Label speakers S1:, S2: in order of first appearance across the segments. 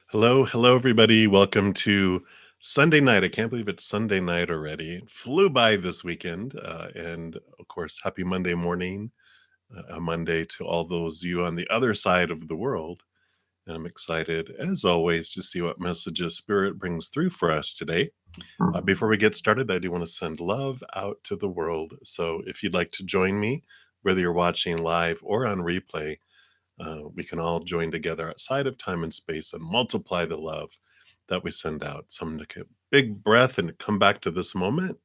S1: Hello, hello, everybody. Welcome to Sunday night. I can't believe it's Sunday night already. It flew by this weekend. And of course, happy Monday morning, a Monday to all those of you on the other side of the world. And I'm excited, as always, to see what messages Spirit brings through for us today. Before we get started, I do want to send love out to the world. So if you'd like to join me, whether you're watching live or on replay, we can all join together outside of time and space and multiply the love that we send out. So I'm going to take a big breath and come back to this moment.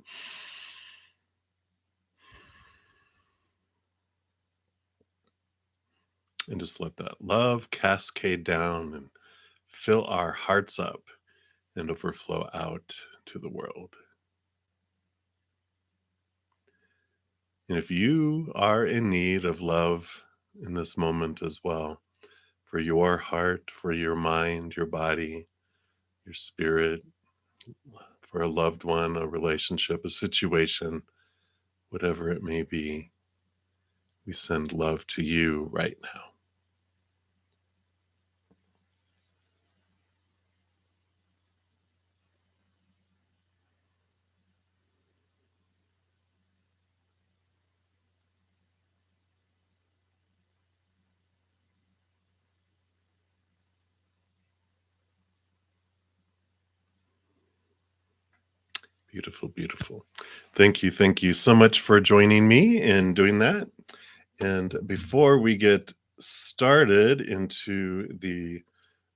S1: And just let that love cascade down and fill our hearts up and overflow out to the world. And if you are in need of love in this moment as well, for your heart, for your mind, your body, your spirit, for a loved one, a relationship, a situation, whatever it may be, we send love to you right now. Beautiful, beautiful. Thank you so much for joining me in doing that. And before we get started into the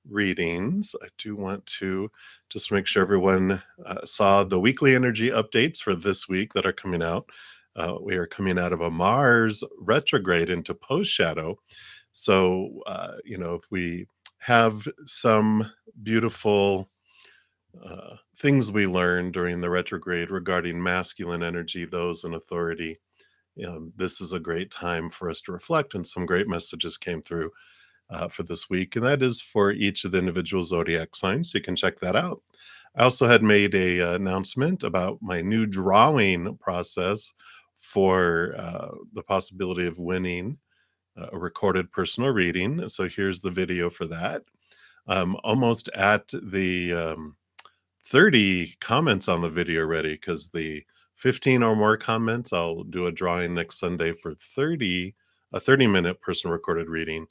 S1: readings, I do want to just make sure everyone saw the weekly energy updates for this week that are coming out. We are coming out of a Mars retrograde into post shadow. So, if we have some beautiful things we learned during the retrograde regarding masculine energy, those in authority, this is a great time for us to reflect, and some great messages came through for this week, and that is for each of the individual zodiac signs. So you can check that out. I also had made a announcement about my new drawing process for the possibility of winning a recorded personal reading. So here's the video for that. I'm almost at the 30 comments on the video already, because the 15 or more comments, I'll do a drawing next Sunday for a 30-minute personal recorded reading.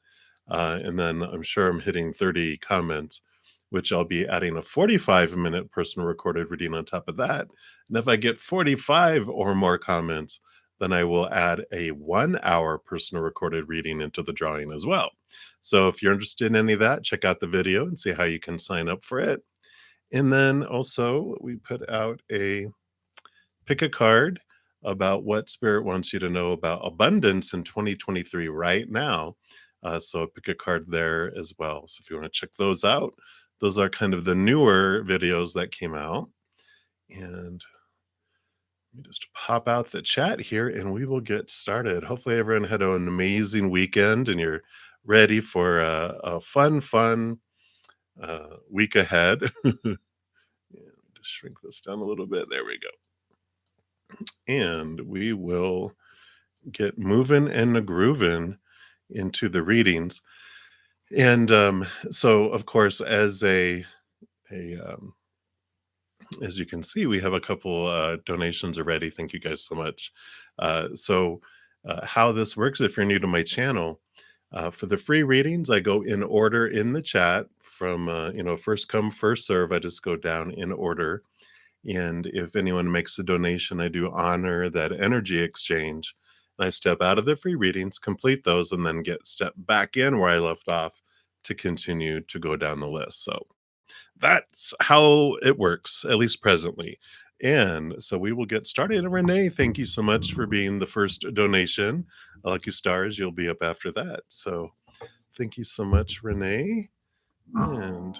S1: And then I'm sure I'm hitting 30 comments, which I'll be adding a 45-minute personal recorded reading on top of that. And if I get 45 or more comments, then I will add a 1-hour personal recorded reading into the drawing as well. So if you're interested in any of that, check out the video and see how you can sign up for it. And then also we put out a pick a card about what Spirit wants you to know about abundance in 2023 right now. So pick a card there as well. So if you want to check those out, those are kind of the newer videos that came out. And let me just pop out the chat here and we will get started. Hopefully everyone had an amazing weekend and you're ready for a fun week ahead. Just shrink this down a little bit. There we go. And we will get moving and grooving into the readings. And so, of course, as as you can see, we have a couple donations already. Thank you guys so much. How this works, if you're new to my channel, for the free readings, I go in order in the chat from, first come, first serve. I just go down in order. And if anyone makes a donation, I do honor that energy exchange. And I step out of the free readings, complete those, and then step back in where I left off to continue to go down the list. So that's how it works, at least presently. And so we will get started. And Renee, thank you so much for being the first donation. Lucky stars, you'll be up after that. So thank you so much, Renee. And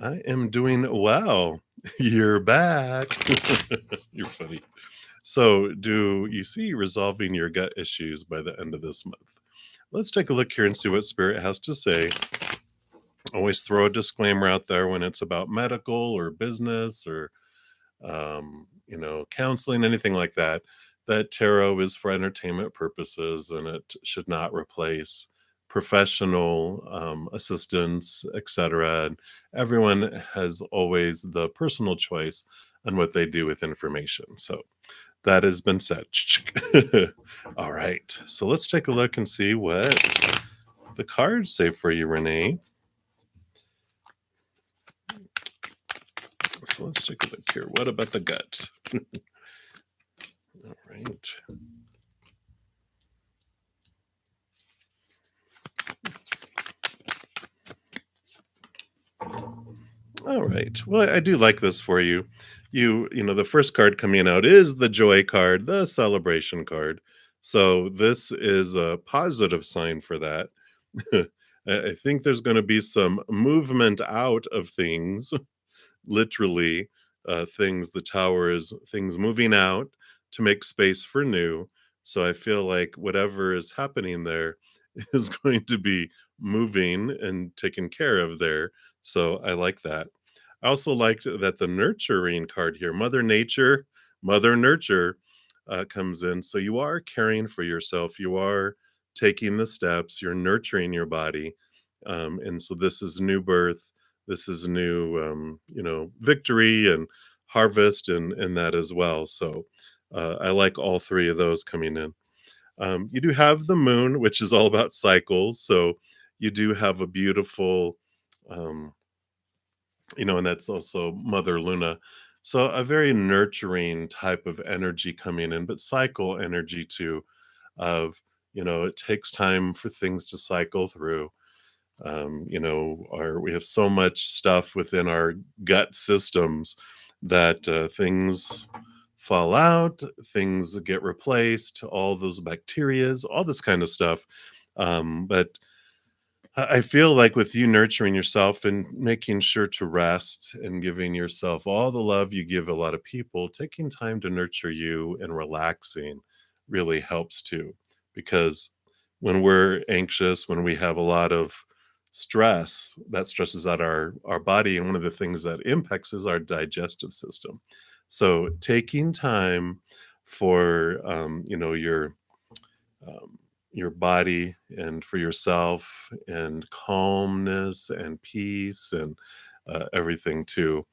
S1: I am doing well. You're back. You're funny. So, do you see resolving your gut issues by the end of this month? Let's take a look here and see what Spirit has to say. Always throw a disclaimer out there when it's about medical or business or, counseling, anything like that. That tarot is for entertainment purposes and it should not replace professional assistants, etc. And everyone has always the personal choice on what they do with information. So that has been said. All right. So let's take a look and see what the cards say for you, Renee. So let's take a look here. What about the gut? All right. All right. Well, I do like this for you. You know, the first card coming out is the joy card, the celebration card. So this is a positive sign for that. I think there's going to be some movement out of things, literally, things, the tower is things moving out to make space for new. So I feel like whatever is happening there is going to be moving and taken care of there. So I like that. I also liked that the nurturing card here, Mother Nature, Mother Nurture, comes in. So you are caring for yourself. You are taking the steps. You're nurturing your body, and so this is new birth. This is new, victory and harvest, and that as well. So I like all three of those coming in. You do have the moon, which is all about cycles. So you do have a beautiful, um, and that's also Mother Luna. So a very nurturing type of energy coming in, but cycle energy too, of, it takes time for things to cycle through. We have so much stuff within our gut systems that things fall out, things get replaced, all those bacterias, all this kind of stuff. But I feel like with you nurturing yourself and making sure to rest and giving yourself all the love you give a lot of people, taking time to nurture you and relaxing really helps too. Because when we're anxious, when we have a lot of stress, that stresses out our body. And one of the things that impacts is our digestive system. So taking time for, um, your body and for yourself and calmness and peace and everything too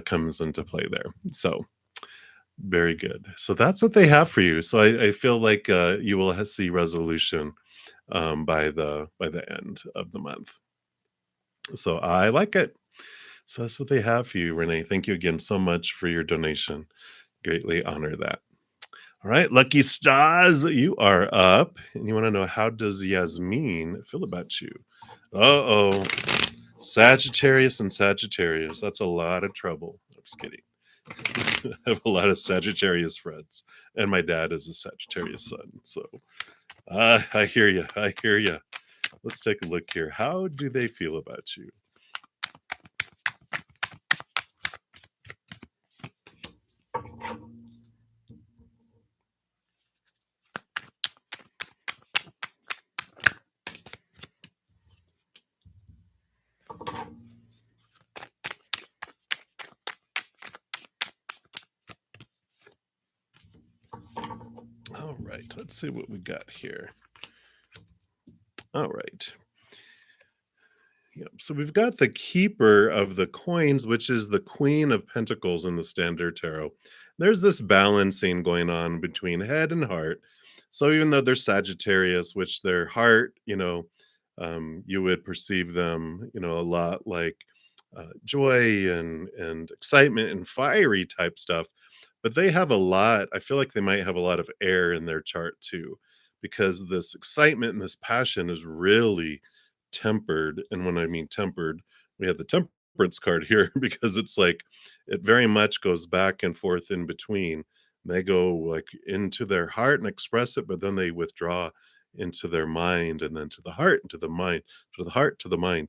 S1: comes into play there. So very good. So that's what they have for you. So I feel like you will see resolution by the end of the month. So I like it. So that's what they have for you, Renee. Thank you again so much for your donation. Greatly honor that. All right, lucky stars, you are up, and you want to know, how does Yasmin feel about you? Uh-oh, Sagittarius and Sagittarius. That's a lot of trouble. I'm just kidding. I have a lot of Sagittarius friends, and my dad is a Sagittarius son. So I hear you. I hear you. Let's take a look here. How do they feel about you? All right, let's see what we got here. All right. Yep. So we've got the keeper of the coins, which is the Queen of Pentacles in the Standard Tarot. There's this balancing going on between head and heart. So even though they're Sagittarius, which their heart, you would perceive them, a lot like joy and excitement and fiery type stuff. But they have a lot. I feel like they might have a lot of air in their chart too, because this excitement and this passion is really tempered. And when I mean tempered, we have the temperance card here because it's like it very much goes back and forth in between. They go like into their heart and express it, but then they withdraw into their mind, and then to the heart, into the mind, to the heart, to the mind.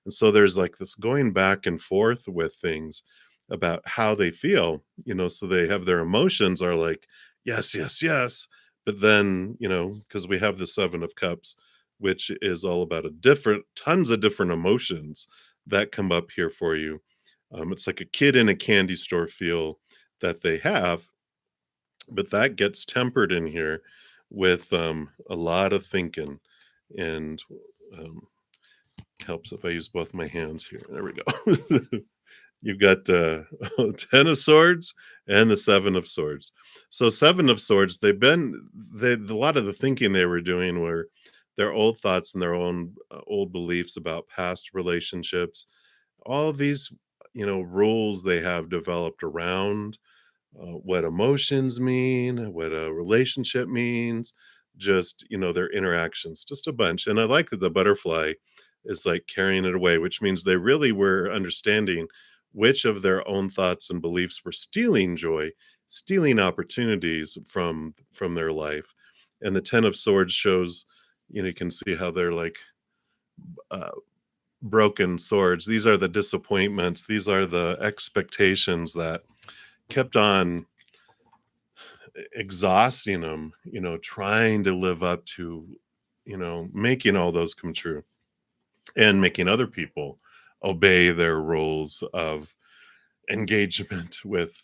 S1: And so there's like this going back and forth with things about how they feel, so they have their emotions are like, yes, yes, yes. But then, because we have the Seven of Cups, which is all about tons of different emotions that come up here for you. It's like a kid in a candy store feel that they have, but that gets tempered in here with a lot of thinking And um, helps if I use both my hands here. There we go. You've got 10 of swords and the 7 of swords. So 7 of swords, a lot of the thinking they were doing were their old thoughts and their own old beliefs about past relationships. All of these, rules they have developed around what emotions mean, what a relationship means, just, their interactions, just a bunch. And I like that the butterfly is like carrying it away, which means they really were understanding which of their own thoughts and beliefs were stealing joy, stealing opportunities from their life. And the 10 of swords shows, you can see how they're like uh, broken swords. These are the disappointments, these are the expectations that kept on exhausting them, trying to live up to, making all those come true and making other people obey their roles of engagement with,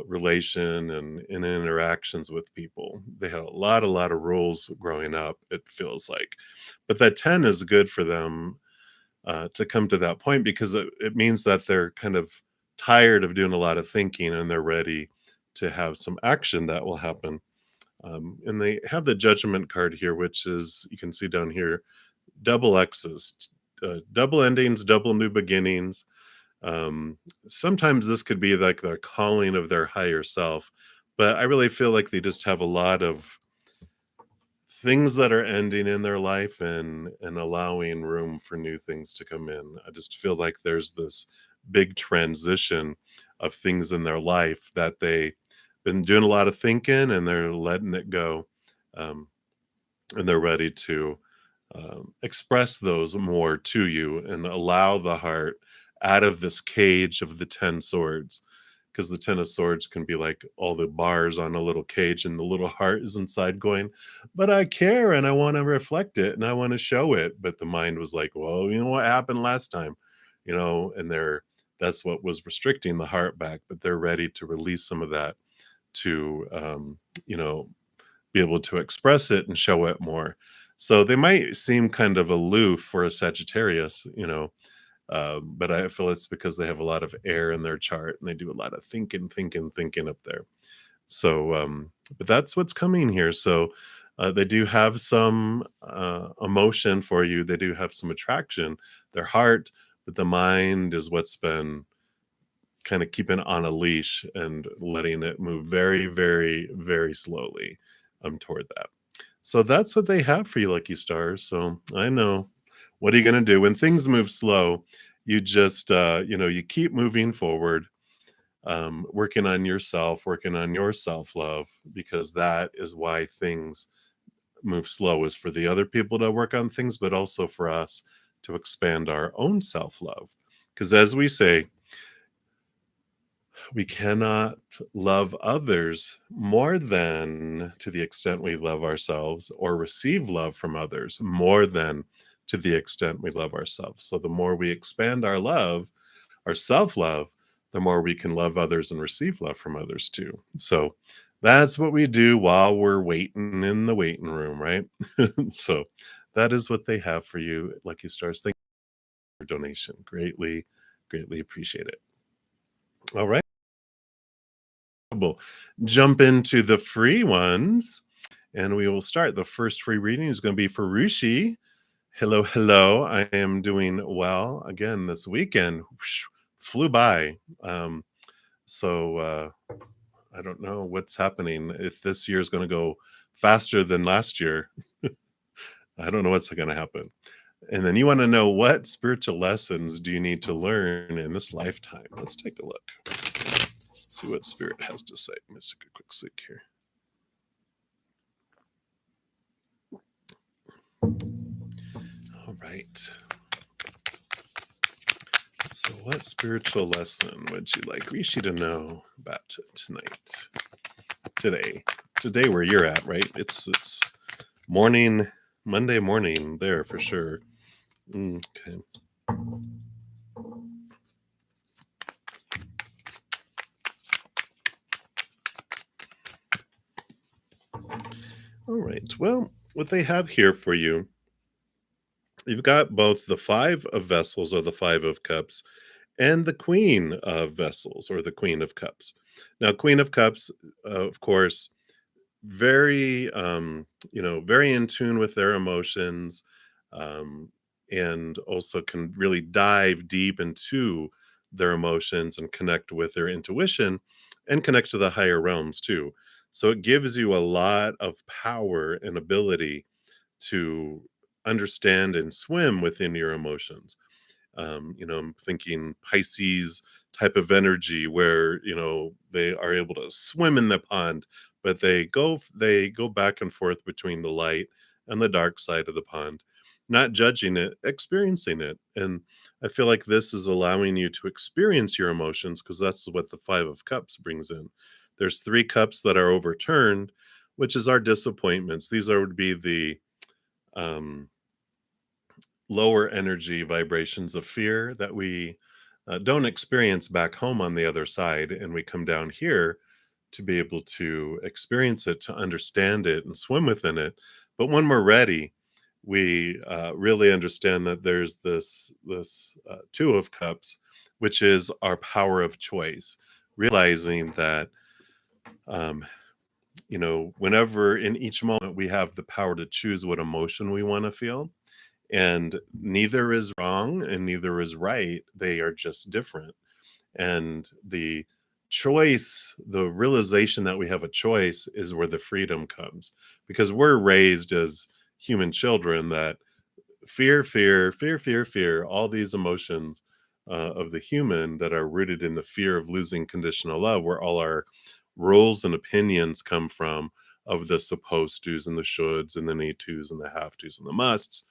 S1: relation and interactions with people. They had a lot of rules growing up, it feels like. But that 10 is good for them to come to that point because it means that they're kind of tired of doing a lot of thinking and they're ready to have some action that will happen. And they have the judgment card here, which is, you can see down here, double X's, double endings, double new beginnings. Sometimes this could be like the calling of their higher self, but I really feel like they just have a lot of things that are ending in their life and allowing room for new things to come in. I just feel like there's this big transition of things in their life that they been doing a lot of thinking and they're letting it go. Um, and they're ready to express those more to you and allow the heart out of this cage of the 10 swords, because the 10 of swords can be like all the bars on a little cage and the little heart is inside going, but I care and I want to reflect it and I want to show it, but the mind was like, well, you know what happened last time, and that's what was restricting the heart back, but they're ready to release some of that to you know be able to express it and show it more. So they might seem kind of aloof for a Sagittarius, but I feel it's because they have a lot of air in their chart and they do a lot of thinking up there. So, but that's what's coming here. So they do have some emotion for you. They do have some attraction, their heart, but the mind is what's been kind of keeping on a leash and letting it move very, very, very slowly toward that. So that's what they have for you, lucky stars. So I know. What are you going to do when things move slow? You just, you keep moving forward, working on yourself, working on your self love, because that is why things move slow, is for the other people to work on things, but also for us to expand our own self love. Because as we say, we cannot love others more than to the extent we love ourselves, or receive love from others more than to the extent we love ourselves. So the more we expand our love, our self love, the more we can love others and receive love from others too. So that's what we do while we're waiting in the waiting room, right? So that is what they have for you, Lucky Stars. Thank you for your donation. Greatly, greatly appreciate it. All right. We'll jump into the free ones and we will start. The first free reading is going to be for Rushi. Hello, hello. I am doing well again this weekend. Whoosh, flew by. So I don't know what's happening. If this year is going to go faster than last year, I don't know what's going to happen. And then you want to know, what spiritual lessons do you need to learn in this lifetime? Let's take a look. See what Spirit has to say. Let's take a quick look here. All right. So what spiritual lesson would you like Rishi to know about tonight? Today where you're at, right? It's morning, Monday morning there for sure. Okay. All right. Well, what they have here for you, you've got both the Five of Vessels or the Five of Cups and the Queen of Vessels or the Queen of Cups. Now, Queen of Cups, of course, very very in tune with their emotions, um, and also can really dive deep into their emotions and connect with their intuition and connect to the higher realms too. So it gives you a lot of power and ability to understand and swim within your emotions. I'm thinking Pisces type of energy where, they are able to swim in the pond, but they go back and forth between the light and the dark side of the pond, not judging it, experiencing it. And I feel like this is allowing you to experience your emotions because that's what the Five of Cups brings in. There's three cups that are overturned, which is our disappointments. These are would be the um lower energy vibrations of fear that we don't experience back home on the other side. And we come down here to be able to experience it, to understand it, and swim within it. But when we're ready, we really understand that there's this Two of Cups, which is our power of choice, realizing that um, whenever in each moment we have the power to choose what emotion we want to feel, and neither is wrong and neither is right. They are just different. And the choice, the realization that we have a choice is where the freedom comes, because we're raised as human children that fear, all these emotions of the human that are rooted in the fear of losing conditional love, where all our rules and opinions come from, of the supposed tos and the shoulds and the need tos and the have tos and the musts.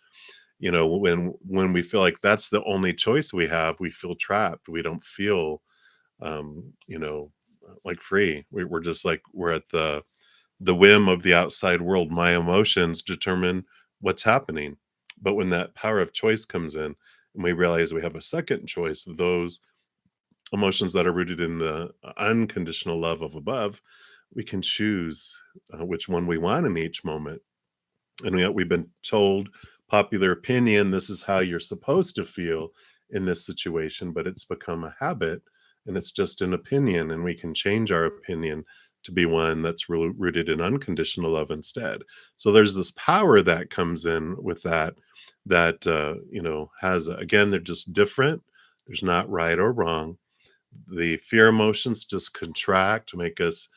S1: When we feel like that's the only choice we have, we feel trapped. We don't feel like free. We're just like we're at the whim of the outside world. My emotions determine what's happening. But when that power of choice comes in and we realize we have a second choice, those emotions that are rooted in the unconditional love of above, we can choose which one we want in each moment. And yet we've been told popular opinion, this is how you're supposed to feel in this situation, but it's become a habit and it's just an opinion. And we can change our opinion to be one that's rooted in unconditional love instead. So there's this power that comes in with that has, again, they're just different. There's not right or wrong. The fear emotions just contract to make us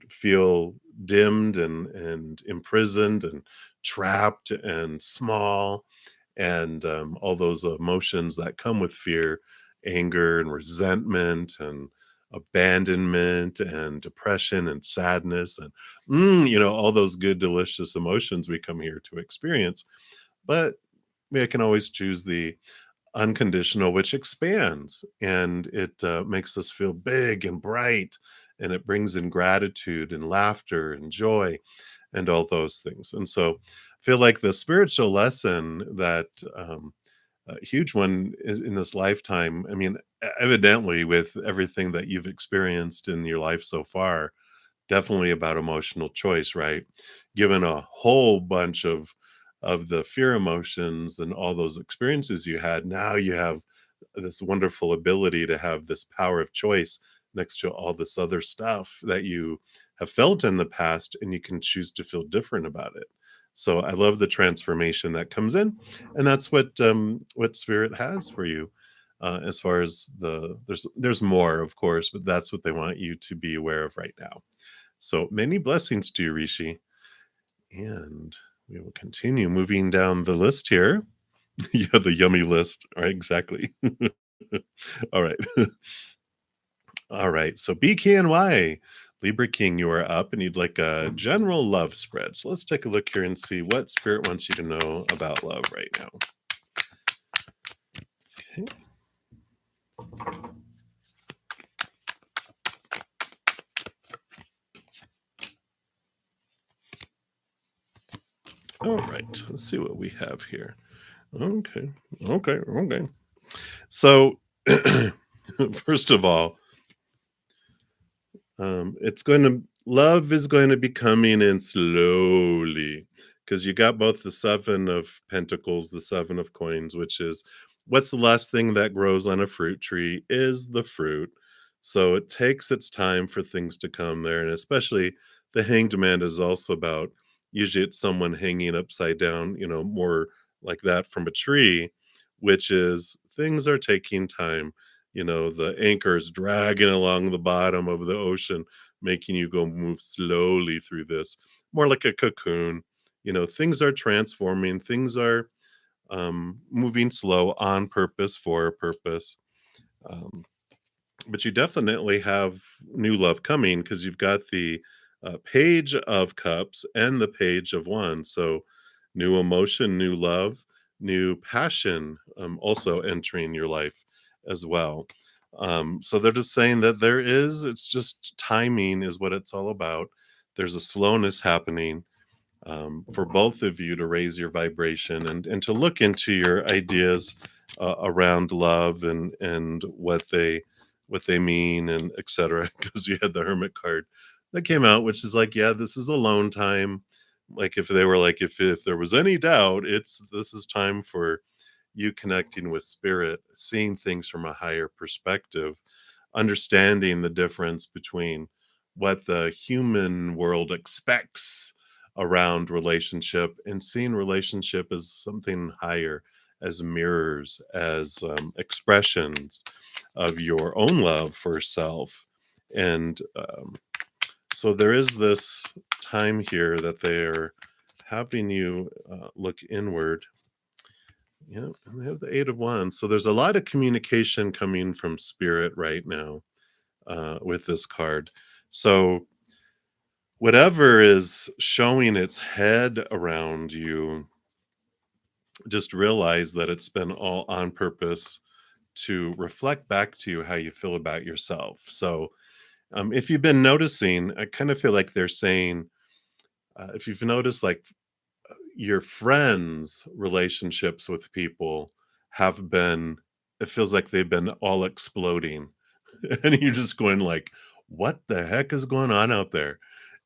S1: feel dimmed and imprisoned and trapped and small, and all those emotions that come with fear, anger and resentment and abandonment and depression and sadness and all those good delicious emotions we come here to experience. But we can always choose the unconditional, which expands, and it makes us feel big and bright, and it brings in gratitude and laughter and joy and all those things. And so I feel like the spiritual lesson that a huge one in this lifetime, I mean, evidently with everything that you've experienced in your life so far, definitely about emotional choice, right? Given a whole bunch of the fear emotions and all those experiences you had, now you have this wonderful ability to have this power of choice next to all this other stuff that you have felt in the past, and you can choose to feel different about it. So I love the transformation that comes in, and that's what spirit has for you. As far as there's more, of course, but that's what they want you to be aware of right now. So many blessings to you, Rishi. And we will continue moving down the list here. Yeah, the yummy list. All right, exactly. All right. All right. So BKNY, Libra King, you are up and you'd like a general love spread. So let's take a look here and see what spirit wants you to know about love right now. Okay. All right. Let's see what we have here. Okay. Okay. So, first of all, it's going to Love is going to be coming in slowly because you got both the 7 of Pentacles, the 7 of Coins, which is what's the last thing that grows on a fruit tree is the fruit. So it takes its time for things to come there. And especially the Hanged Man is also about usually it's someone hanging upside down, more like that from a tree, which is things are taking time. The anchor is dragging along the bottom of the ocean, making you go move slowly through this, more like a cocoon. Things are transforming, things are moving slow on purpose for a purpose. Um, but you definitely have new love coming because you've got the Page of Cups and the Page of Wands. So, new emotion, new love, new passion also entering your life as well. So, they're just saying that it's just timing is what it's all about. There's a slowness happening for both of you to raise your vibration and to look into your ideas around love and what they mean and etc. Because you had the Hermit card that came out, which is like, yeah, this is alone time. Like if they were like, if there was any doubt, this is time for you connecting with spirit, seeing things from a higher perspective, understanding the difference between what the human world expects around relationship and seeing relationship as something higher, as mirrors, as expressions of your own love for self. And so there is this time here that they're having you look inward. Yeah, and they have the 8 of Wands. So there's a lot of communication coming from spirit right now with this card. So whatever is showing its head around you, just realize that it's been all on purpose to reflect back to you how you feel about yourself. So if you've been noticing, I kind of feel like they're saying, if you've noticed, like your friends' relationships with people have been, it feels like they've been all exploding. And you're just going like, what the heck is going on out there?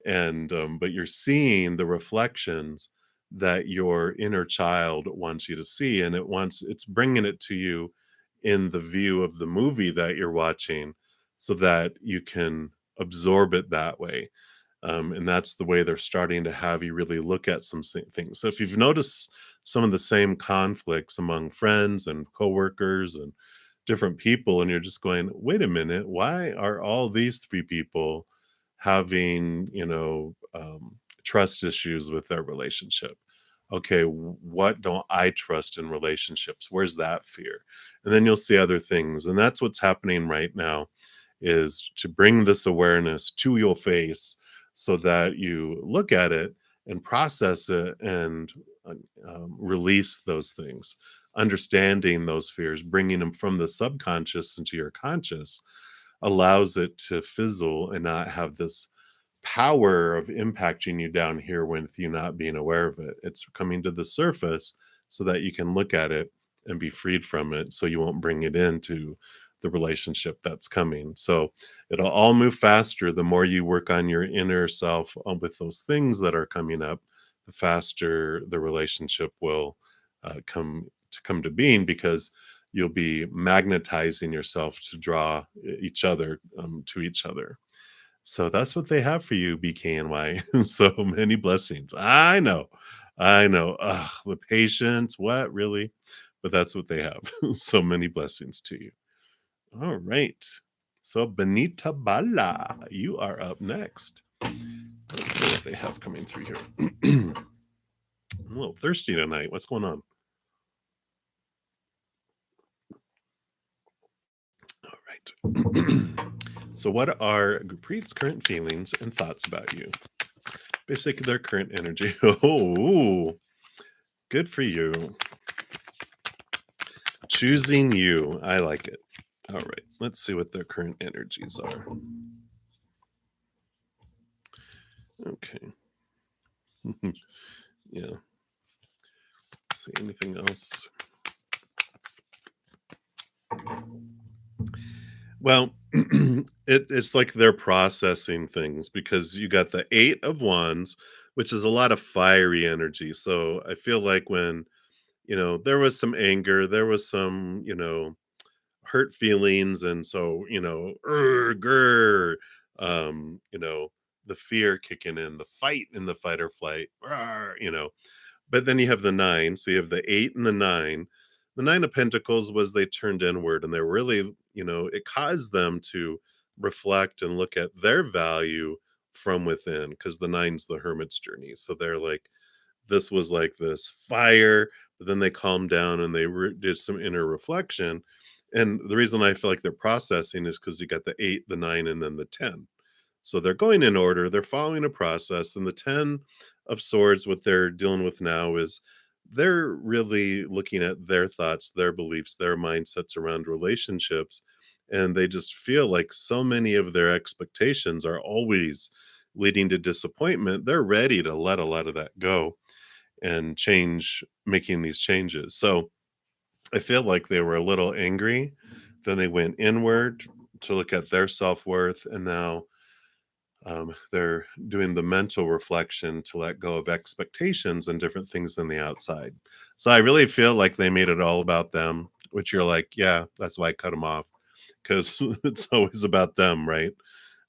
S1: And but you're seeing the reflections that your inner child wants you to see, and it's bringing it to you in the view of the movie that you're watching so that you can absorb it that way. And that's the way they're starting to have you really look at some things. So if you've noticed some of the same conflicts among friends and coworkers and different people, and you're just going, wait a minute, why are all these 3 people having, trust issues with their relationship? Okay, what don't I trust in relationships? Where's that fear? And then you'll see other things. And that's what's happening right now, is to bring this awareness to your face so that you look at it and process it and uh, release those things, understanding those fears, bringing them from the subconscious into your conscious allows it to fizzle and not have this power of impacting you down here with you not being aware of it. It's coming to the surface so that you can look at it and be freed from it so you won't bring it into the relationship that's coming. So it'll all move faster the more you work on your inner self with those things that are coming up, the faster the relationship will come to being, because you'll be magnetizing yourself to draw each other to each other. So that's what they have for you, BKNY. So many blessings. I know. I know. Ugh, the patience. What really? But that's what they have. So many blessings to you. All right. So Benita Bala, you are up next. Let's see what they have coming through here. I'm a little thirsty tonight. What's going on? All right. So what are Gurpreet's current feelings and thoughts about you? Basically, their current energy. Oh, good for you. Choosing you. I like it. All right. Let's see what their current energies are. Okay. Yeah. Let's see anything else. Well, it's like they're processing things because you got the 8 of Wands, which is a lot of fiery energy. So I feel like when, there was some anger, there was some, hurt feelings, and so, grr, the fear kicking in, the fight in the fight or flight, but then you have the 9, so you have the 8 and the 9. The 9 of Pentacles was they turned inward, and they're really, it caused them to reflect and look at their value from within, because the 9's the hermit's journey. So they're like, this was like this fire, but then they calmed down and they did some inner reflection. And the reason I feel like they're processing is because you got the 8, the 9, and then the 10. So they're going in order, they're following a process. And the 10 of Swords, what they're dealing with now is they're really looking at their thoughts, their beliefs, their mindsets around relationships. And they just feel like so many of their expectations are always leading to disappointment. They're ready to let a lot of that go and change, making these changes. So I feel like they were a little angry. Then they went inward to look at their self worth. And now they're doing the mental reflection to let go of expectations and different things in the outside. So I really feel like they made it all about them, which you're like, yeah, that's why I cut them off, because it's always about them, right?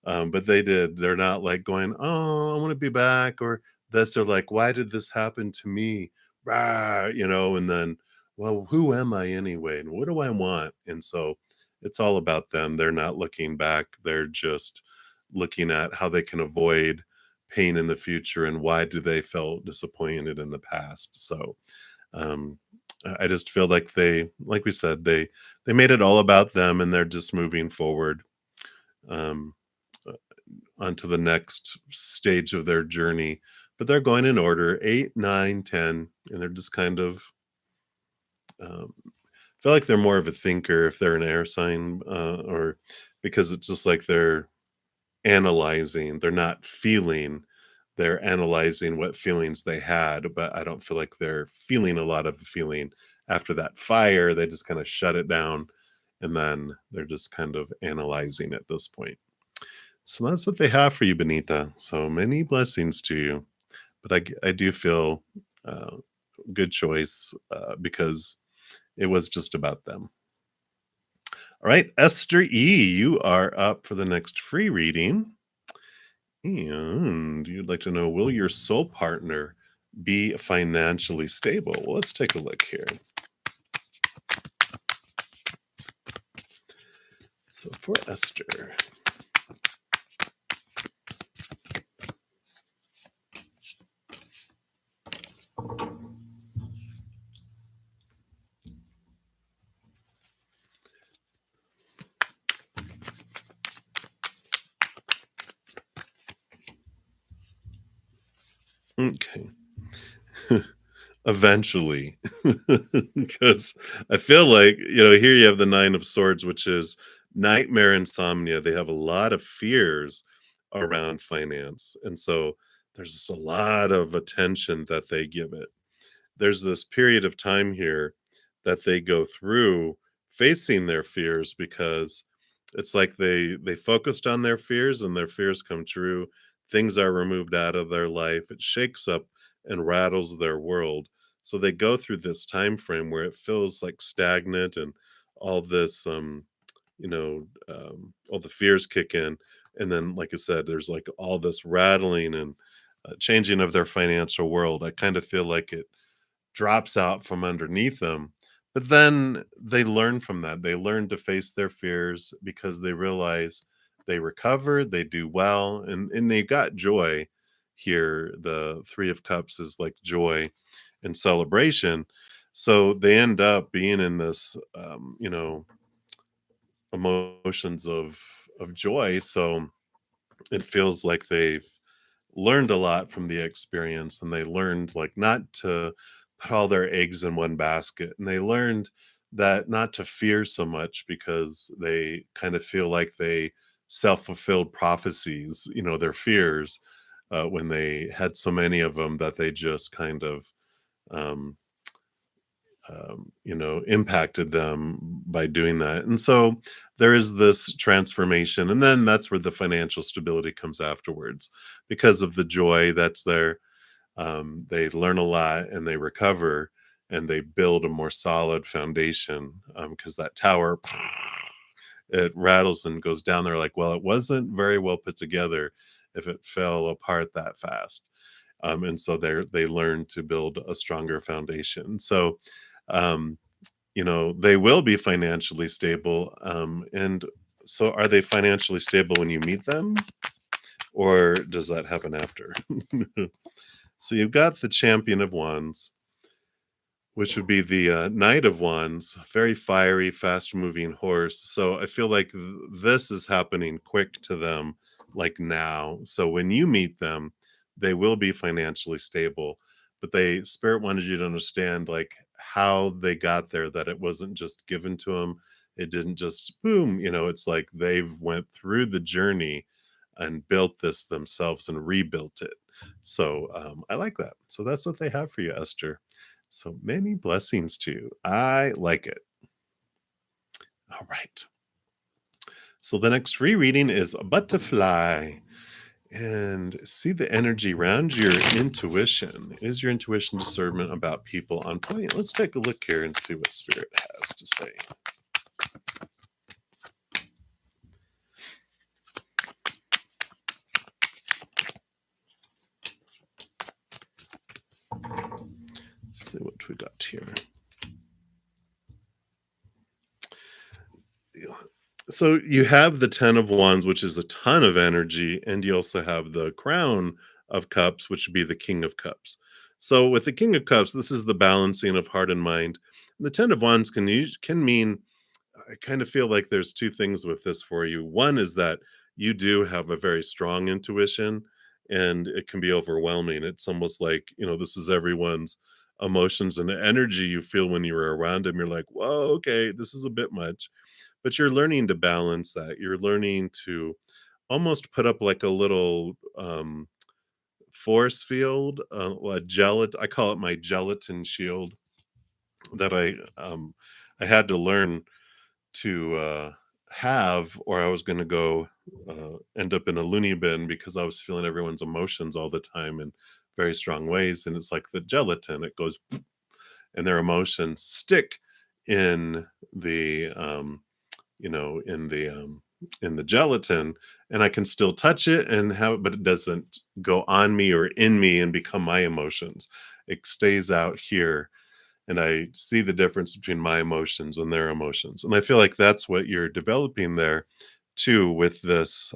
S1: But they did. They're not like going, "Oh, I want to be back," or this. They're like, "Why did this happen to me?" Rah, and then, well, who am I anyway, and what do I want? And so, it's all about them. They're not looking back. They're just looking at how they can avoid pain in the future and why do they felt disappointed in the past. So, um, I just feel like like we said, they made it all about them, and they're just moving forward. Um, onto the next stage of their journey. But they're going in order 8, 9, 10, and they're just kind of feel like they're more of a thinker if they're an air sign, or because it's just like they're analyzing, they're not feeling. They're analyzing what feelings they had, but I don't feel like they're feeling a lot of feeling after that fire. They just kind of shut it down, and then they're just kind of analyzing at this point. So that's what they have for you, Benita. So many blessings to you. But I do feel uh, good choice because it was just about them. All right, Esther E., you are up for the next free reading. And you'd like to know, will your soul partner be financially stable? Well, let's take a look here. So for Esther. Okay. Eventually, because I feel like, here you have the 9 of Swords, which is nightmare insomnia. They have a lot of fears around finance, and so there's just a lot of attention that they give it. There's this period of time here that they go through facing their fears, because it's like they focused on their fears and their fears come true. Things are removed out of their life. It shakes up and rattles their world. So they go through this time frame where it feels like stagnant, and all this all the fears kick in. And then, like I said, there's like all this rattling and changing of their financial world. I kind of feel like it drops out from underneath them. But then they learn from that. They learn to face their fears because they realize they recovered, they do well, and they got joy here. The 3 of Cups is like joy and celebration. So they end up being in this emotions of joy. So it feels like they've learned a lot from the experience, and they learned like not to put all their eggs in one basket, and they learned that not to fear so much, because they kind of feel like they self-fulfilled prophecies, their fears, when they had so many of them that they just kind of um impacted them by doing that. And so there is this transformation. And then that's where the financial stability comes afterwards because of the joy that's there. They learn a lot and they recover and they build a more solid foundation because that tower, it rattles and goes down. They're like, well, it wasn't very well put together if it fell apart that fast. And so they learn to build a stronger foundation. So um, they will be financially stable. And so are they financially stable when you meet them, or does that happen after? So you've got the Champion of Wands, which would be the Knight of Wands, very fiery, fast-moving horse. So I feel like this is happening quick to them, like now. So when you meet them, they will be financially stable, but Spirit wanted you to understand like how they got there, that it wasn't just given to them. It didn't just boom, it's like they've went through the journey and built this themselves and rebuilt it. So I like that. So that's what they have for you, Esther. So many blessings to you. I like it. All right. So the next free reading is Butterfly. And see the energy around your intuition. Is your intuition discernment about people on point? Let's take a look here and see what Spirit has to say. Let's see what we got here. So you have the 10 of Wands, which is a ton of energy, and you also have the Crown of Cups, which would be the King of Cups. So with the King of Cups, this is the balancing of heart and mind. The 10 of Wands can mean, I kind of feel like there's two things with this for you. One is that you do have a very strong intuition, and it can be overwhelming. It's almost like, this is everyone's emotions and the energy you feel when you're around them. You're like, whoa, okay, this is a bit much. But you're learning to balance that. You're learning to almost put up like a little force field, I call it my gelatin shield that I had to learn to have, or I was going to go end up in a loony bin because I was feeling everyone's emotions all the time in very strong ways. And it's like the gelatin, it goes, and their emotions stick in the in the gelatin, and I can still touch it and have, but it doesn't go on me or in me and become my emotions. It stays out here, and I see the difference between my emotions and their emotions. And I feel like that's what you're developing there too with this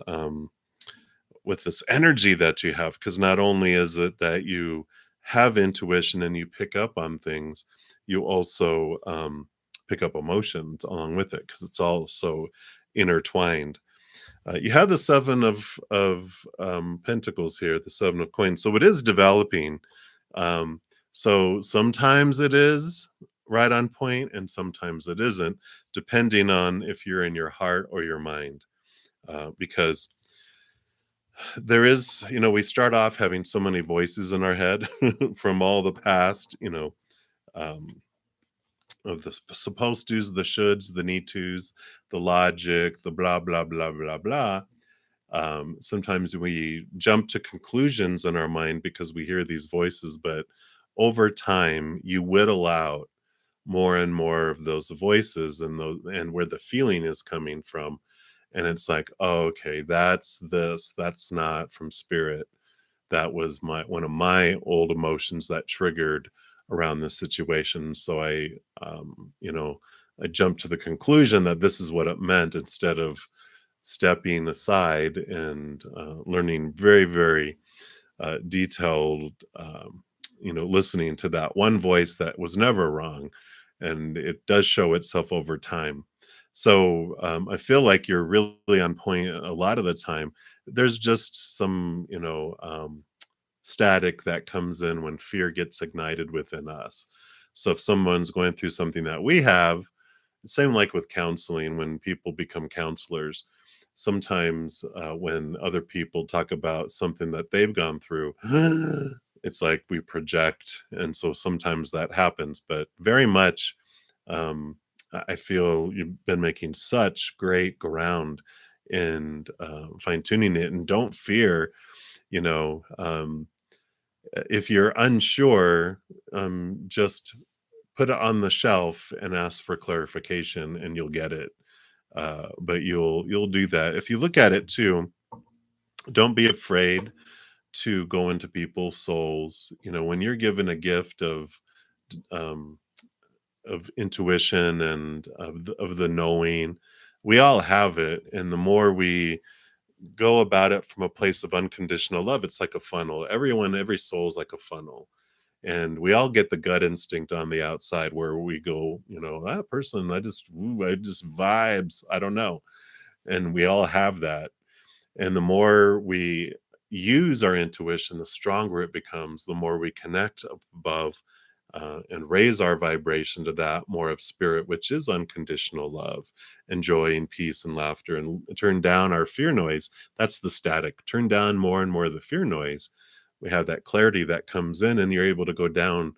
S1: energy that you have, because not only is it that you have intuition and you pick up on things, you also pick up emotions along with it because it's all so intertwined. You have the seven of pentacles here, the seven of coins, so it is developing. So sometimes it is right on point and sometimes it isn't, depending on if you're in your heart or your mind. Because there is, we start off having so many voices in our head from all the past, um, of the supposed tos, the shoulds, the need tos, the logic, the blah, blah, blah, blah, blah. Sometimes we jump to conclusions in our mind because we hear these voices, but over time, you whittle out more and more of those voices and where the feeling is coming from. And it's like, oh, okay, that's not from Spirit. That was one of my old emotions that triggered around this situation. So I jumped to the conclusion that this is what it meant, instead of stepping aside and learning very, very detailed, listening to that one voice that was never wrong. And it does show itself over time. So I feel like you're really on point a lot of the time. There's just some, static that comes in when fear gets ignited within us. So if someone's going through something that we have, same like with counseling, when people become counselors, sometimes when other people talk about something that they've gone through, it's like we project, and so sometimes that happens, but very much, I feel you've been making such great ground and fine tuning it, and don't fear, you know, if you're unsure, just put it on the shelf and ask for clarification, and you'll get it. But you'll do that if you look at it too. Don't be afraid to go into people's souls. When you're given a gift um, of intuition and of the knowing, we all have it, and the more we go about it from a place of unconditional love, it's like a funnel. Every soul is like a funnel, and we all get the gut instinct on the outside where we go, that person, I just vibes, I don't know. And we all have that. And the more we use our intuition, the stronger it becomes, the more we connect up above, and raise our vibration to that more of spirit, which is unconditional love and joy and peace and laughter, and turn down our fear noise. That's the static. Turn down more and more of the fear noise. We have that clarity that comes in, and you're able to go down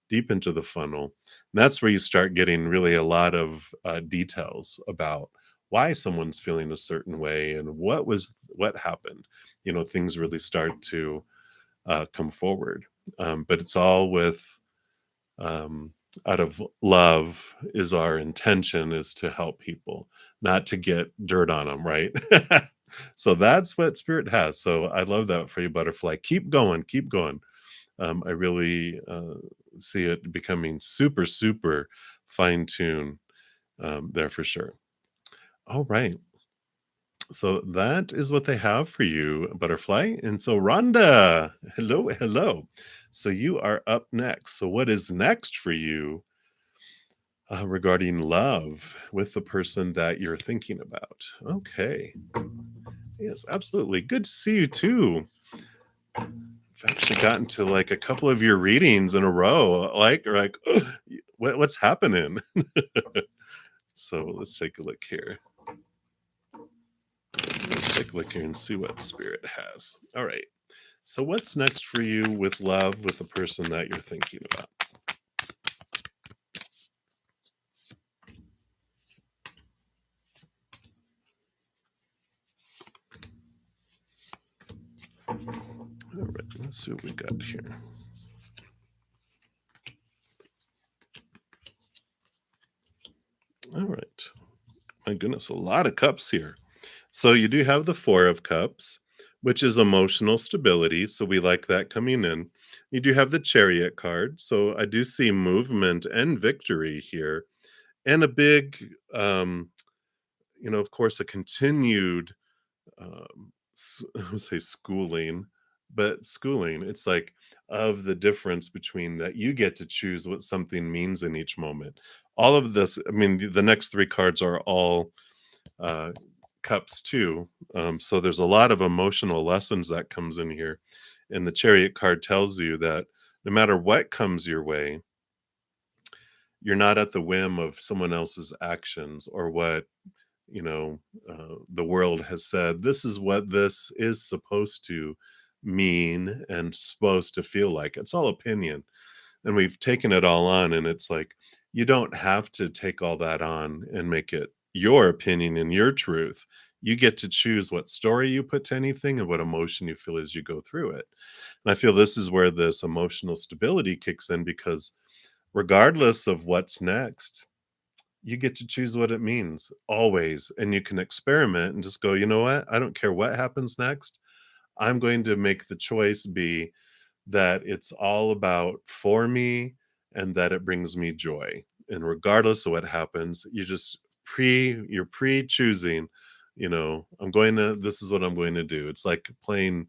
S1: deep into the funnel. And that's where you start getting really a lot of details about why someone's feeling a certain way and what happened. Things really start to come forward. But it's all with um, out of love. Is our intention is to help people, not to get dirt on them, right? So that's what spirit has. So I love that for you, butterfly. Keep going, keep going. I really see it becoming super, super fine tuned there for sure. All right. So that is what they have for you, butterfly. And so, Rhonda, hello, hello. So you are up next. So what is next for you regarding love with the person that you're thinking about? Okay. Yes, absolutely. Good to see you too. I've actually gotten to like a couple of your readings in a row. Like, what's happening? So let's take a look here. Let's take a look here and see what spirit has. All right. So what's next for you with love with the person that you're thinking about? All right, let's see what we got here. All right. My goodness, a lot of cups here. So you do have the Four of Cups, which is emotional stability. So we like that coming in. You do have the Chariot card. So I do see movement and victory here. And a big, of course, a continued, I would say schooling, but schooling, it's like of the difference between that you get to choose what something means in each moment. All of this, I mean, the next three cards are all uh, cups too. So there's a lot of emotional lessons that comes in here. And the Chariot card tells you that no matter what comes your way, you're not at the whim of someone else's actions or what the world has said. This is what this is supposed to mean and supposed to feel like. It's all opinion, and we've taken it all on, and it's like you don't have to take all that on and make it your opinion and your truth. You get to choose what story you put to anything and what emotion you feel as you go through it. And I feel this is where this emotional stability kicks in, because regardless of what's next, you get to choose what it means always. And you can experiment and just go, you know what? I don't care what happens next. I'm going to make the choice be that it's all about for me and that it brings me joy. And regardless of what happens, you're pre-choosing, this is what I'm going to do. It's like playing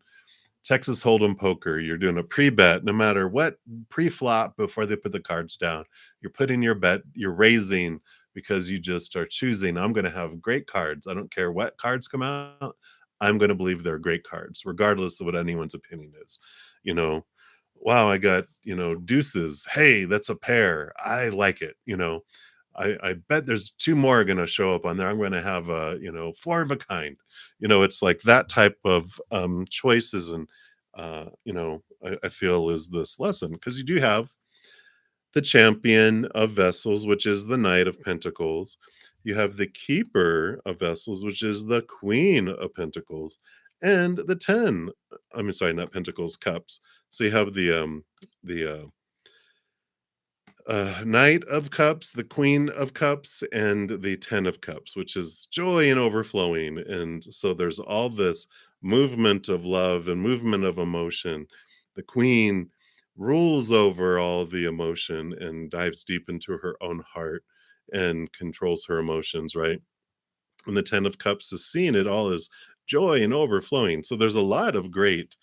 S1: Texas Hold'em poker. You're doing a pre-bet no matter what, pre-flop before they put the cards down. You're putting your bet, you're raising because you just are choosing, I'm going to have great cards. I don't care what cards come out. I'm going to believe they're great cards, regardless of what anyone's opinion is. You know, wow, I got, deuces. Hey, that's a pair. I like it. I bet there's two more going to show up on there. I'm going to have a, four of a kind. It's like that type of choices and, I feel is this lesson, because you do have the champion of vessels, which is the Knight of Pentacles. You have the keeper of vessels, which is the Queen of Pentacles, and the 10, I mean, sorry, not Pentacles, cups. So you have the Knight of Cups, the Queen of Cups, and the 10 of Cups, which is joy and overflowing. And so there's all this movement of love and movement of emotion. The Queen rules over all of the emotion and dives deep into her own heart and controls her emotions, right? And the 10 of Cups is seeing it all as joy and overflowing. So there's a lot of great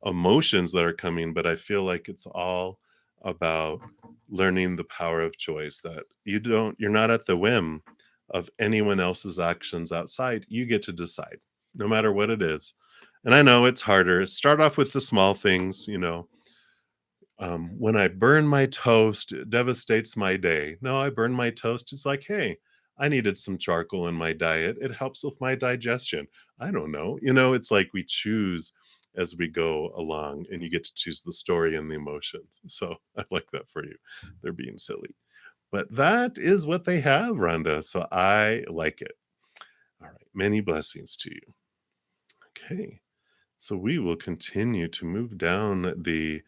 S1: emotions that are coming, but I feel like it's all about learning the power of choice, that you're not at the whim of anyone else's actions outside. You get to decide no matter what it is. And I know it's harder. Start off with the small things, when I burn my toast, it devastates my day. No, I burn my toast. It's like, hey, I needed some charcoal in my diet. It helps with my digestion. I don't know. It's like we choose as we go along, and you get to choose the story and the emotions. So I like that for you. They're being silly. But that is what they have, Rhonda. So I like it. All right. Many blessings to you. Okay. So we will continue to move down the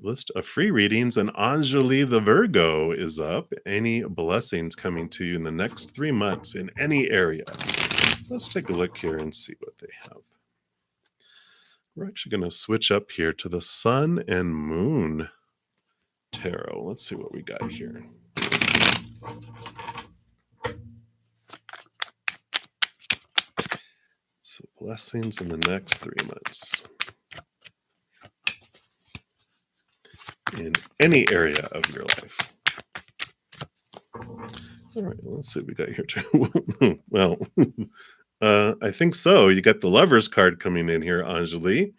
S1: list of free readings, and Anjali the Virgo is up. Any blessings coming to you in the next 3 months in any area? Let's take a look here and see what they have. We're actually going to switch up here to the Sun and Moon Tarot. Let's see what we got here. So blessings in the next 3 months in any area of your life. All right, let's see what we got here too. Well, I think so. You got the Lover's card coming in here, Anjali.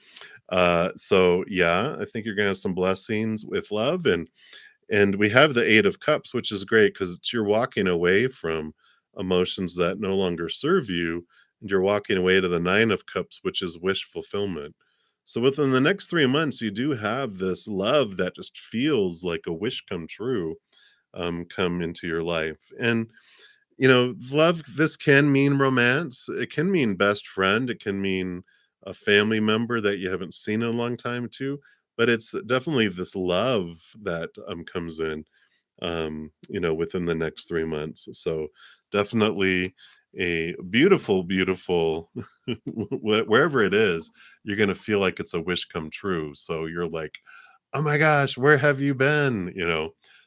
S1: So yeah, I think you're gonna have some blessings with love, and we have the Eight of Cups, which is great because you're walking away from emotions that no longer serve you, and you're walking away to the Nine of Cups, which is wish fulfillment. So within the next 3 months, you do have this love that just feels like a wish come true, come into your life. And love, this can mean romance, it can mean best friend, it can mean a family member that you haven't seen in a long time too, but it's definitely this love that comes in within the next 3 months. So definitely a beautiful wherever it is, you're going to feel like it's a wish come true. So you're like, oh my gosh, where have you been?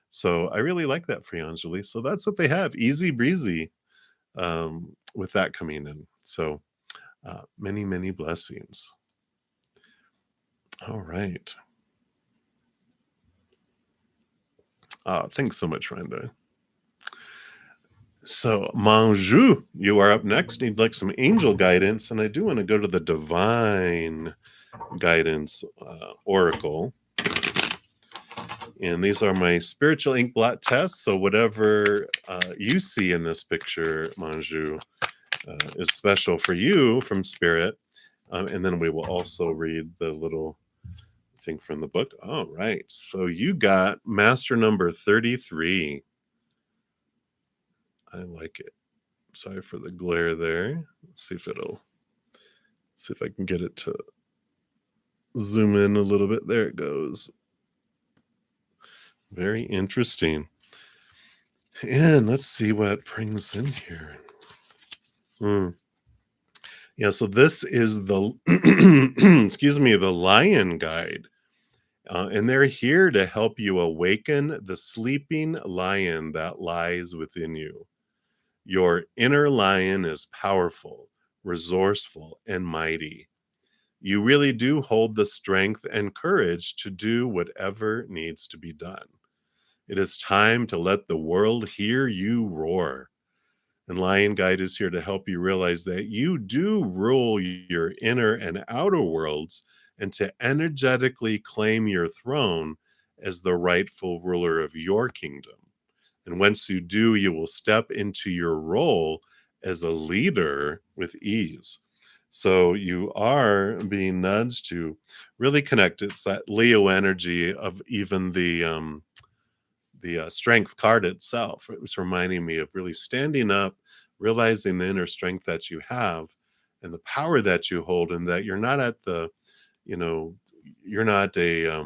S1: So I really like that for you, Anjali. So that's what they have, easy breezy, with that coming in. So many blessings. All right. Thanks so much, Rhonda. So, Manju, you are up next. Need like some angel guidance, and I do want to go to the divine guidance oracle. And these are my spiritual ink blot tests. So whatever you see in this picture, Manju, is special for you from Spirit. And then we will also read the little thing from the book. All right. So you got master number 33. I like it. Sorry for the glare there. Let's see if I can get it to zoom in a little bit. There it goes. Very interesting. And let's see what brings in here. Yeah, so this is the excuse me, the Lion Guide. And they're here to help you awaken the sleeping lion that lies within you. Your inner lion is powerful, resourceful, and mighty. You really do hold the strength and courage to do whatever needs to be done. It is time to let the world hear you roar. And Lion Guide is here to help you realize that you do rule your inner and outer worlds, and to energetically claim your throne as the rightful ruler of your kingdom. And once you do, you will step into your role as a leader with ease. So you are being nudged to really connect. It's that Leo energy of even the strength card itself. It was reminding me of really standing up, realizing the inner strength that you have and the power that you hold, and that you're not at the, you know, you're not a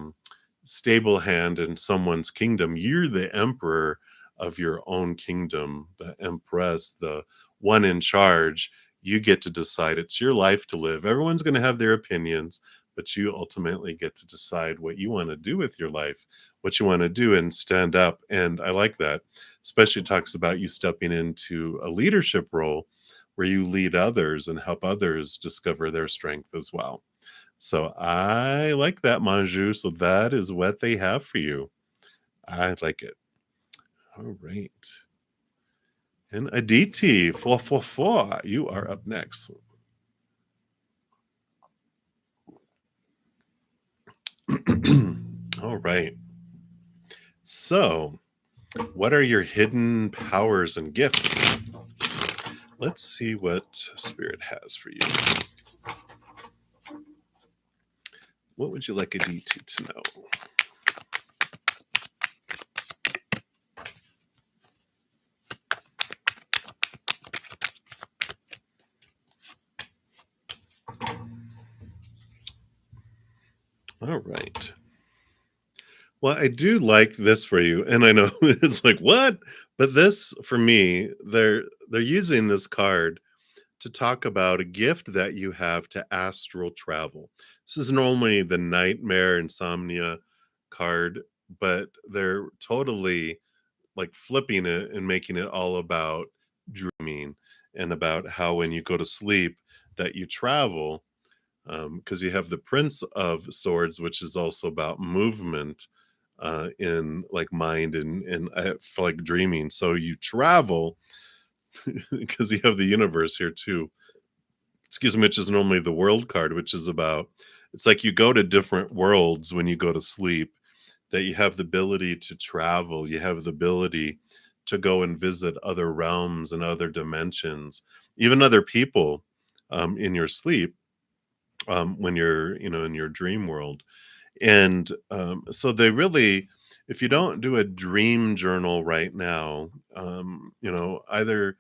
S1: stable hand in someone's kingdom. You're the emperor of your own kingdom, the empress, the one in charge. You get to decide. It's your life to live. Everyone's going to have their opinions, but you ultimately get to decide what you want to do with your life, what you want to do, and stand up. And I like that. Especially talks about you stepping into a leadership role where you lead others and help others discover their strength as well. So I like that, Manju. So that is what they have for you. I like it. All right. And Aditi, 444, you are up next. All right. So, what are your hidden powers and gifts? Let's see what Spirit has for you. What would you like Aditi to know? All right. Well, I do like this for you, and I know it's like, what? But this for me, they're using this card to talk about a gift that you have to astral travel. This is normally the nightmare insomnia card, but they're totally like flipping it and making it all about dreaming and about how when you go to sleep that you travel, because you have the Prince of Swords, which is also about movement in like mind and for like dreaming. So you travel because you have the universe here too. Excuse me, which is normally the world card, which is about, it's like you go to different worlds when you go to sleep, that you have the ability to travel, you have the ability to go and visit other realms and other dimensions, even other people in your sleep, when you're, in your dream world. And so they really, if you don't do a dream journal right now, either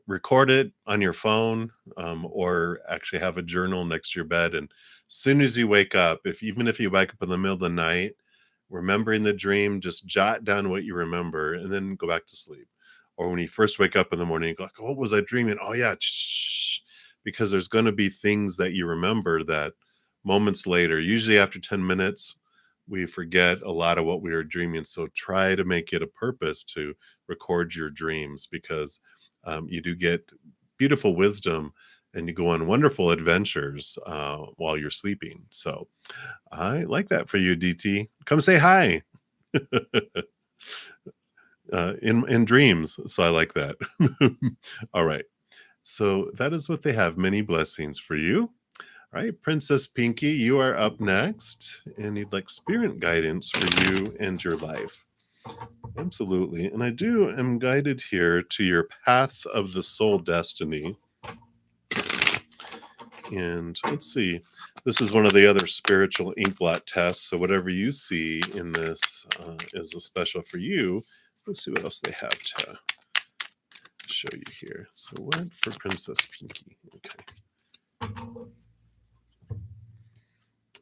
S1: record it on your phone, or actually have a journal next to your bed. And as soon as you wake up, if even if you wake up in the middle of the night, remembering the dream, just jot down what you remember and then go back to sleep. Or when you first wake up in the morning, you go like, what was I dreaming? Oh yeah, because there's going to be things that you remember that moments later, usually after 10 minutes, we forget a lot of what we were dreaming. So try to make it a purpose to record your dreams, because you do get beautiful wisdom and you go on wonderful adventures while you're sleeping. So I like that for you, DT. Come say hi in dreams. So I like that. All right. So that is what they have. Many blessings for you. All right, Princess Pinky, you are up next, and you'd like spirit guidance for you and your life. Absolutely. And I am guided here to your path of the soul destiny. And let's see, this is one of the other spiritual ink blot tests. So whatever you see in this is a special for you. Let's see what else they have to show you here. So what for Princess Pinky? Okay.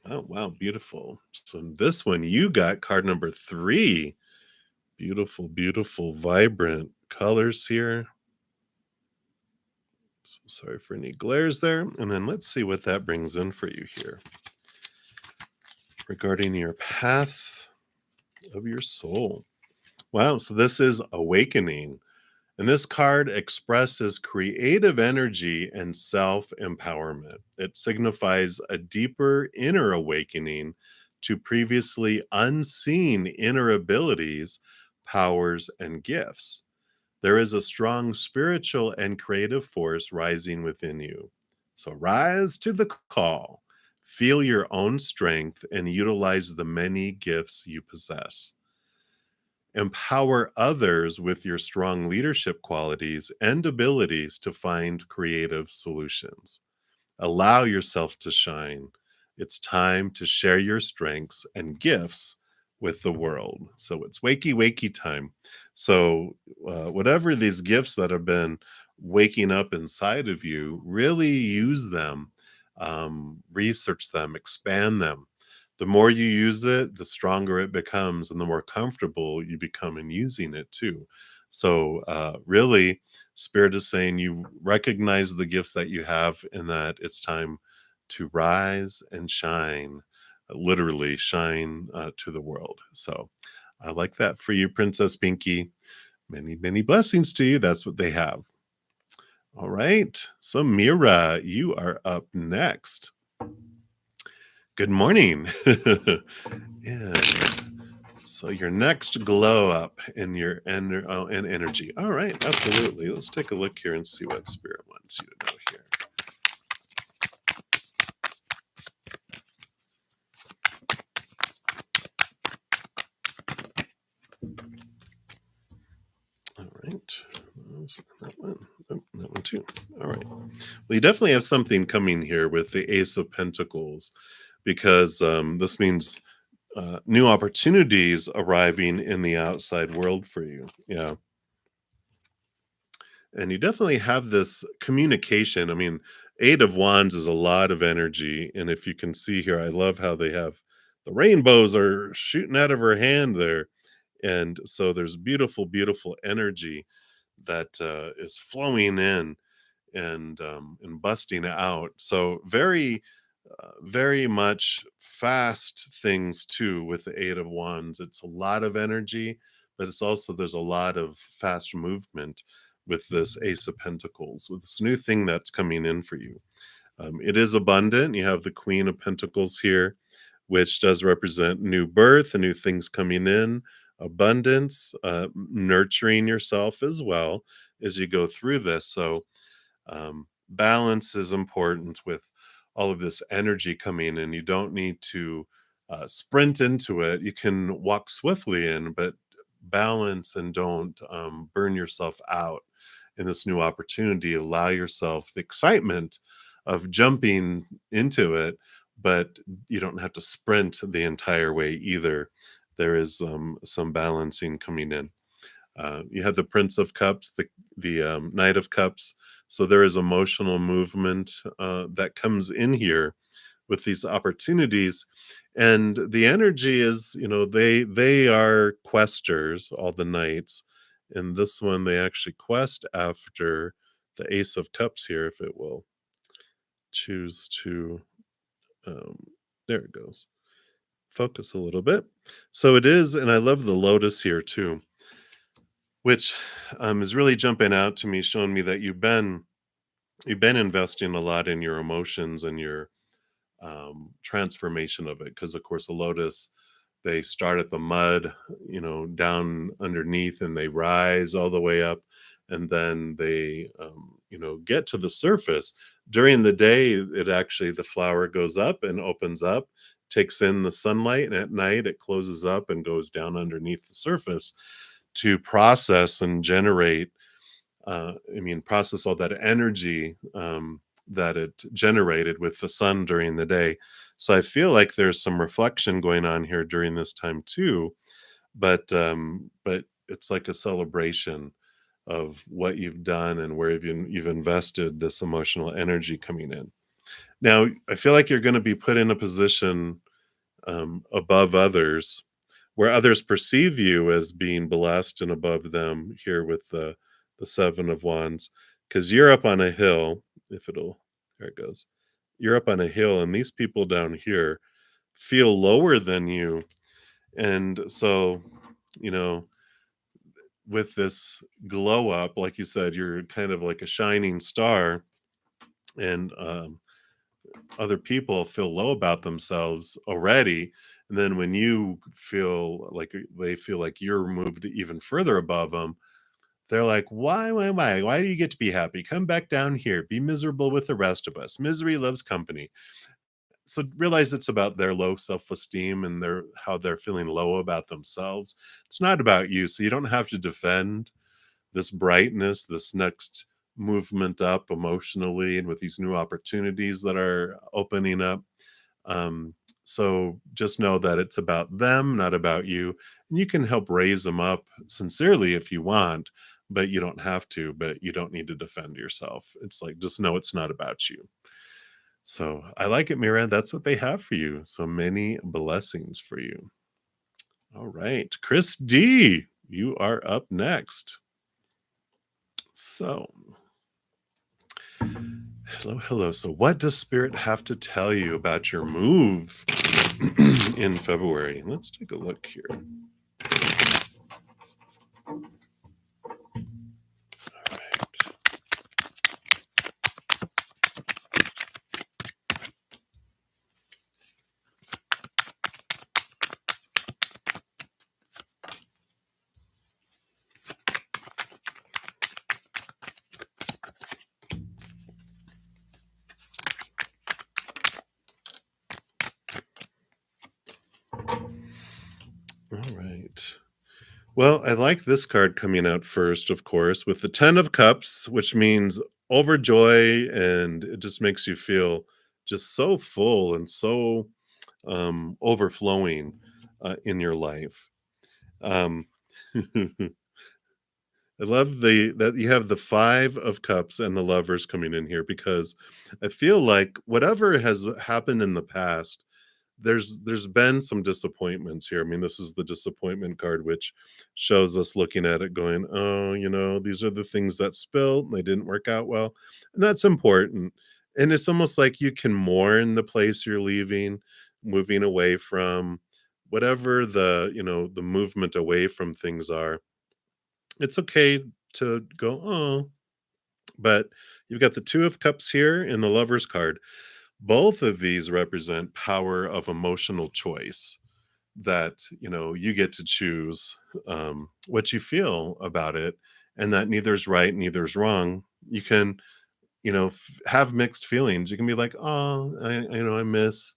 S1: Oh, wow. Beautiful. So in this one, you got card number 3. Beautiful, beautiful, vibrant colors here. So sorry for any glares there. And then let's see what that brings in for you here regarding your path of your soul. Wow. So this is awakening. And this card expresses creative energy and self-empowerment. It signifies a deeper inner awakening to previously unseen inner abilities, powers, and gifts. There is a strong spiritual and creative force rising within you. So rise to the call, feel your own strength, and utilize the many gifts you possess. Empower others with your strong leadership qualities and abilities to find creative solutions. Allow yourself to shine. It's time to share your strengths and gifts with the world. So it's wakey, wakey time. So, whatever these gifts that have been waking up inside of you, really use them, research them, expand them. The more you use it, the stronger it becomes, and the more comfortable you become in using it too. So, really, Spirit is saying you recognize the gifts that you have, and that it's time to rise and shine, literally shine to the world. So, I like that for you, Princess Pinky. Many, many blessings to you. That's what they have. All right. So, Mira, you are up next. Good morning. And so your next glow up in your in energy. All right, absolutely. Let's take a look here and see what Spirit wants you to know here. All right. That one. Oh, that one too. All right. Well, you definitely have something coming here with the Ace of Pentacles, because this means new opportunities arriving in the outside world for you. Yeah. And you definitely have this communication. I mean, Eight of Wands is a lot of energy. And if you can see here, I love how they have the rainbows are shooting out of her hand there. And so there's beautiful, beautiful energy that is flowing in and busting out. So very much fast things too with the Eight of Wands. It's a lot of energy, but it's also there's a lot of fast movement with this Ace of Pentacles, with this new thing that's coming in for you. It is abundant. You have the Queen of Pentacles here, which does represent new birth and new things coming in, abundance, nurturing yourself as well as you go through this. So balance is important with all of this energy coming in. You don't need to sprint into it. You can walk swiftly in, but balance and don't burn yourself out in this new opportunity. Allow yourself the excitement of jumping into it, but you don't have to sprint the entire way either. There is some balancing coming in. You have the Prince of Cups, the Knight of Cups. So there is emotional movement that comes in here with these opportunities, and the energy is, they are questers, all the knights. In this one, they actually quest after the Ace of Cups here, if it will choose to. Um, there it goes. Focus a little bit. So it is, and I love the lotus here too, which is really jumping out to me, showing me that you've been investing a lot in your emotions and your transformation of it. Because of course, the lotus, they start at the mud, down underneath, and they rise all the way up, and then they, get to the surface. During the day, it actually the flower goes up and opens up, takes in the sunlight, and at night it closes up and goes down underneath the surface to process and generate, process all that energy that it generated with the sun during the day. So I feel like there's some reflection going on here during this time too, but it's like a celebration of what you've done and where you've invested this emotional energy coming in. Now, I feel like you're going to be put in a position above others, where others perceive you as being blessed and above them here with the Seven of Wands, because you're up on a hill. If it'll, there it goes. You're up on a hill, and these people down here feel lower than you. And so, you know, with this glow up, like you said, you're kind of like a shining star, and other people feel low about themselves already. And then when you feel like they feel like you're moved even further above them, they're like, why do you get to be happy? Come back down here, be miserable with the rest of us. Misery loves company. So realize it's about their low self-esteem and their how they're feeling low about themselves. It's not about you. So you don't have to defend this brightness, this next movement up emotionally and with these new opportunities that are opening up. Um, so just know that it's about them, not about you. And you can help raise them up sincerely if you want, but you don't have to, but you don't need to defend yourself. It's like, just know it's not about you. So I like it, Mira. That's what they have for you. So many blessings for you. All right. Chris D, you are up next. So, hello, hello. So, what does Spirit have to tell you about your move in February? Let's take a look here. All right. All right. Well, I like this card coming out first, of course, with the 10 of Cups, which means overjoy, and it just makes you feel just so full and so overflowing in your life. Um, I love that you have the 5 of Cups and the Lovers coming in here, because I feel like whatever has happened in the past, there's been some disappointments here. I mean, this is the disappointment card, which shows us looking at it going, "Oh, these are the things that spilled, and they didn't work out well." And that's important. And it's almost like you can mourn the place you're leaving, moving away from, whatever the movement away from things are. It's okay to go, "Oh," but you've got the 2 of Cups here and the Lovers card. Both of these represent power of emotional choice, that, you get to choose what you feel about it, and that neither's right, neither's wrong. You can, have mixed feelings. You can be like, "Oh, I miss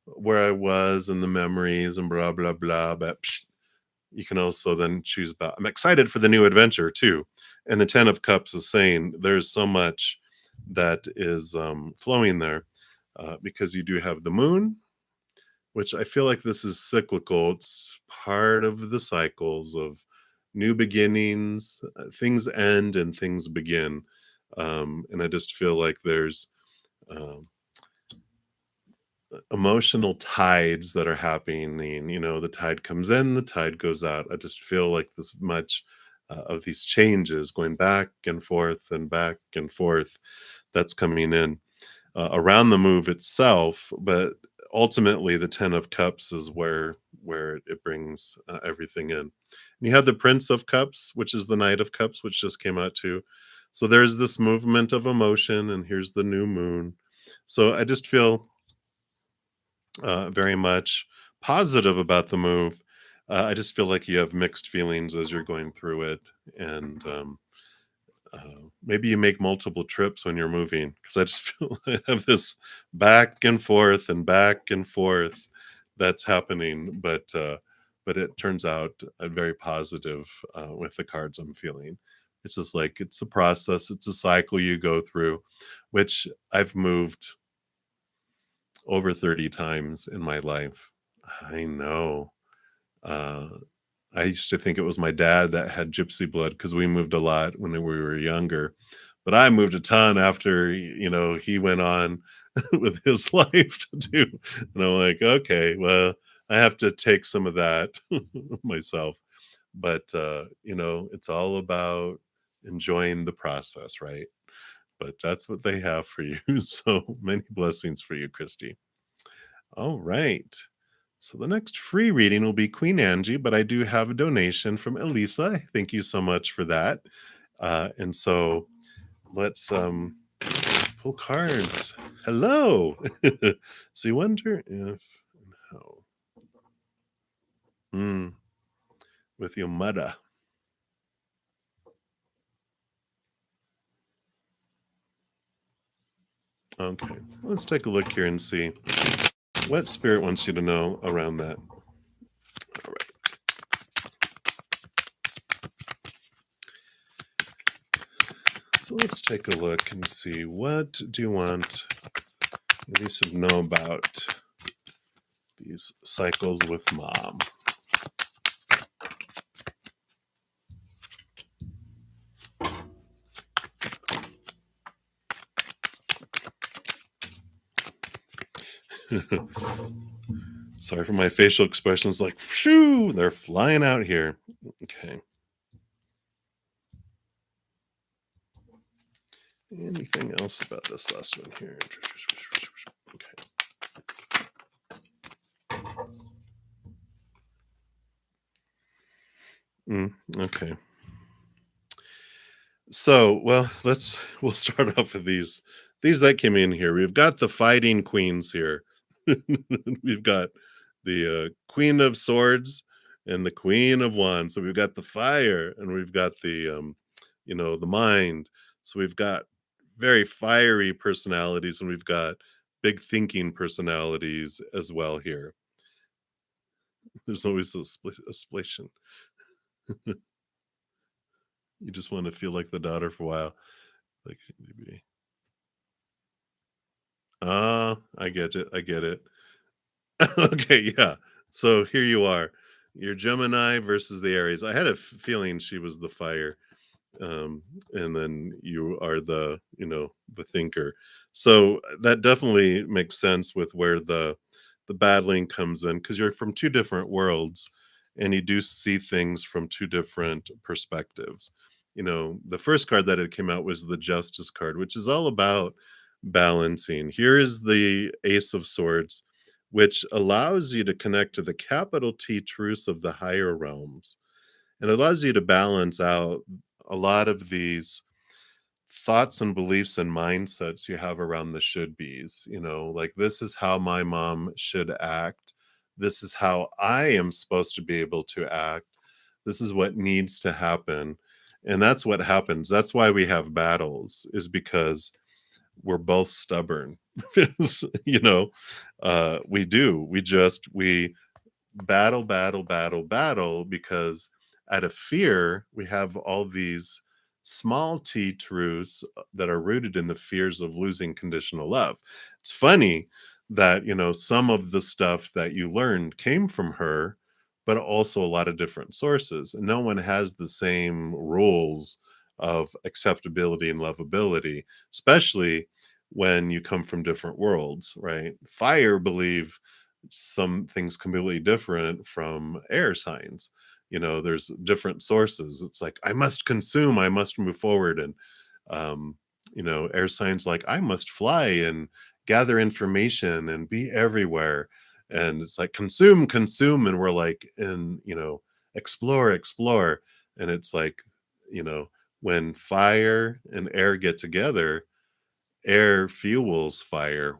S1: where I was and the memories and blah, blah, blah." But you can also then choose about, I'm excited for the new adventure too. And the 10 of Cups is saying there's so much that is flowing there, because you do have the moon, which I feel like this is cyclical. It's part of the cycles of new beginnings. Things end and things begin. And I just feel like there's um, emotional tides that are happening. The tide comes in, the tide goes out. I just feel like this much of these changes going back and forth and back and forth, that's coming in around the move itself. But ultimately the 10 of Cups is where it brings everything in. And you have the Prince of Cups, which is the Knight of Cups, which just came out too. So there's this movement of emotion, and here's the new moon. So I just feel very much positive about the move. I just feel like you have mixed feelings as you're going through it, and maybe you make multiple trips when you're moving, because I just feel I have this back and forth and back and forth that's happening, but it turns out very positive with the cards I'm feeling. It's just like it's a process, it's a cycle you go through, which I've moved over 30 times in my life. I know. Uh, I used to think it was my dad that had gypsy blood, because we moved a lot when we were younger. But I moved a ton after, he went on with his life to do. And I'm like, okay, well, I have to take some of that myself. But, it's all about enjoying the process, right? But that's what they have for you. So many blessings for you, Christy. All right. So the next free reading will be Queen Angie, but I do have a donation from Elisa. Thank you so much for that. And so let's pull cards. Hello. So you wonder if and how. With your mother. Okay. Let's take a look here and see what Spirit wants you to know around that. All right. So let's take a look and see, what do you want Elise to know about these cycles with mom? Sorry for my facial expressions, like, phew, they're flying out here. Okay. Anything else about this last one here? Okay. Okay. So, well, we'll start off with these. These that came in here. We've got the fighting queens here. We've got the Queen of Swords and the Queen of Wands. So we've got the fire, and we've got the the mind. So we've got very fiery personalities, and we've got big thinking personalities as well here. There's always a splation. You just want to feel like the daughter for a while. Like, maybe. I get it. I get it. Okay, yeah. So here you are. You're Gemini versus the Aries. I had a feeling she was the fire. And then you are the thinker. So that definitely makes sense with where the battling comes in, because you're from two different worlds and you do see things from two different perspectives. The first card that it came out was the Justice card, which is all about balancing. Here is the Ace of Swords, which allows you to connect to the capital T truths of the higher realms, and allows you to balance out a lot of these thoughts and beliefs and mindsets you have around the should be's. Like, this is how my mom should act. This is how I am supposed to be able to act. This is what needs to happen. And that's what happens. That's why we have battles, is because we're both stubborn. you know, we battle, battle, battle, battle, because out of fear, we have all these small t truths that are rooted in the fears of losing conditional love. It's funny that, some of the stuff that you learned came from her, but also a lot of different sources. And no one has the same rules of acceptability and lovability, especially when you come from different worlds, right? Fire believe some things completely different from air signs. There's different sources. It's like, I must consume, I must move forward. And air signs like, I must fly and gather information and be everywhere. And it's like, consume, consume. And we're like, explore, explore. And it's like, when fire and air get together, air fuels fire.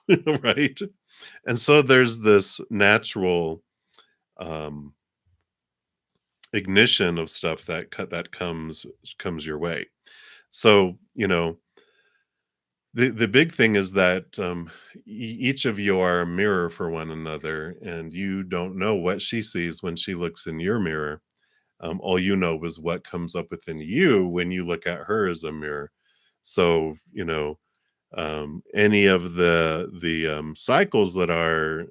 S1: Right? And so there's this natural ignition of stuff that comes your way. So, the big thing is that each of you are a mirror for one another, and you don't know what she sees when she looks in your mirror. All you know is what comes up within you when you look at her as a mirror. So, any of the cycles that are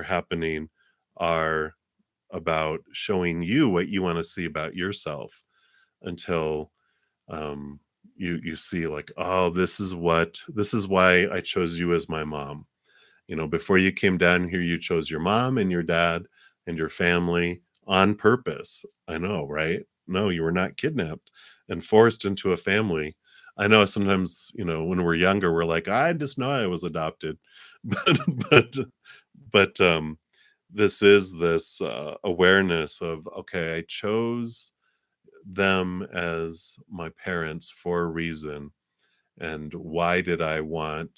S1: happening are about showing you what you want to see about yourself, until you see, like, oh, this is why I chose you as my mom. Before you came down here, you chose your mom and your dad and your family on purpose. I know, right? No, you were not kidnapped and forced into a family. I know sometimes, when we're younger, we're like, I just know I was adopted. but but but this is this awareness of, okay, I chose them as my parents for a reason, and why did I want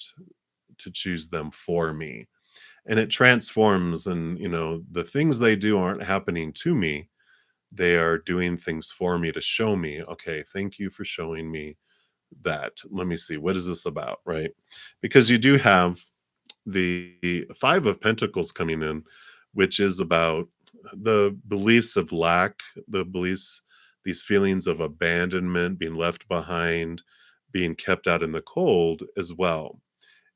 S1: to choose them for me? And it transforms, and the things they do aren't happening to me, they are doing things for me to show me, okay, thank you for showing me that. Let me see, what is this about, right? Because you do have the Five of Pentacles coming in, which is about the beliefs of lack, the these feelings of abandonment, being left behind, being kept out in the cold as well.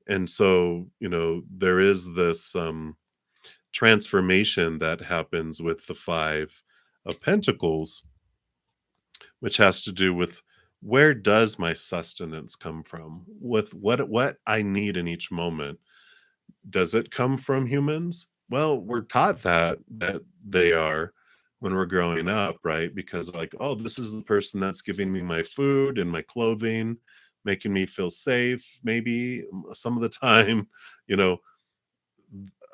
S1: And so, there is this transformation that happens with the Five of Pentacles, which has to do with where does my sustenance come from? With what I need in each moment. Does it come from humans? Well, we're taught that they are when we're growing up, right? Because like, oh, this is the person that's giving me my food and my clothing, making me feel safe, maybe some of the time, you know,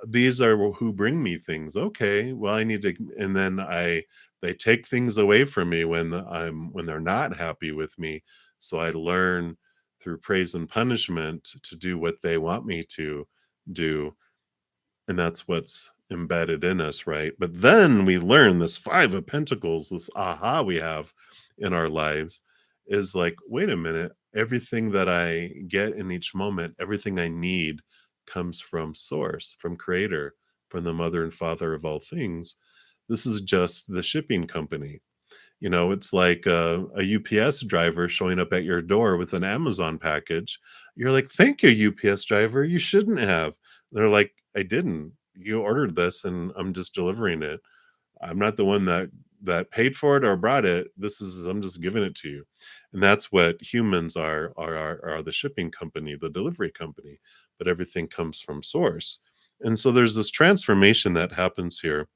S1: these are who bring me things. Okay, well, I need to, and then they take things away from me when they're not happy with me. So I learn through praise and punishment to do what they want me to do, and that's what's embedded in us, right? But then we learn this Five of Pentacles, this aha we have in our lives is like, wait a minute, everything that I get in each moment, everything I need comes from source, from creator, from the mother and father of all things. This is just the shipping company. It's like a UPS driver showing up at your door with an Amazon package. You're like, "Thank you, UPS driver. You shouldn't have." They're like, "I didn't. You ordered this, and I'm just delivering it. I'm not the one that paid for it or brought it. I'm just giving it to you." And that's what humans are the shipping company, the delivery company. But everything comes from source. And so there's this transformation that happens here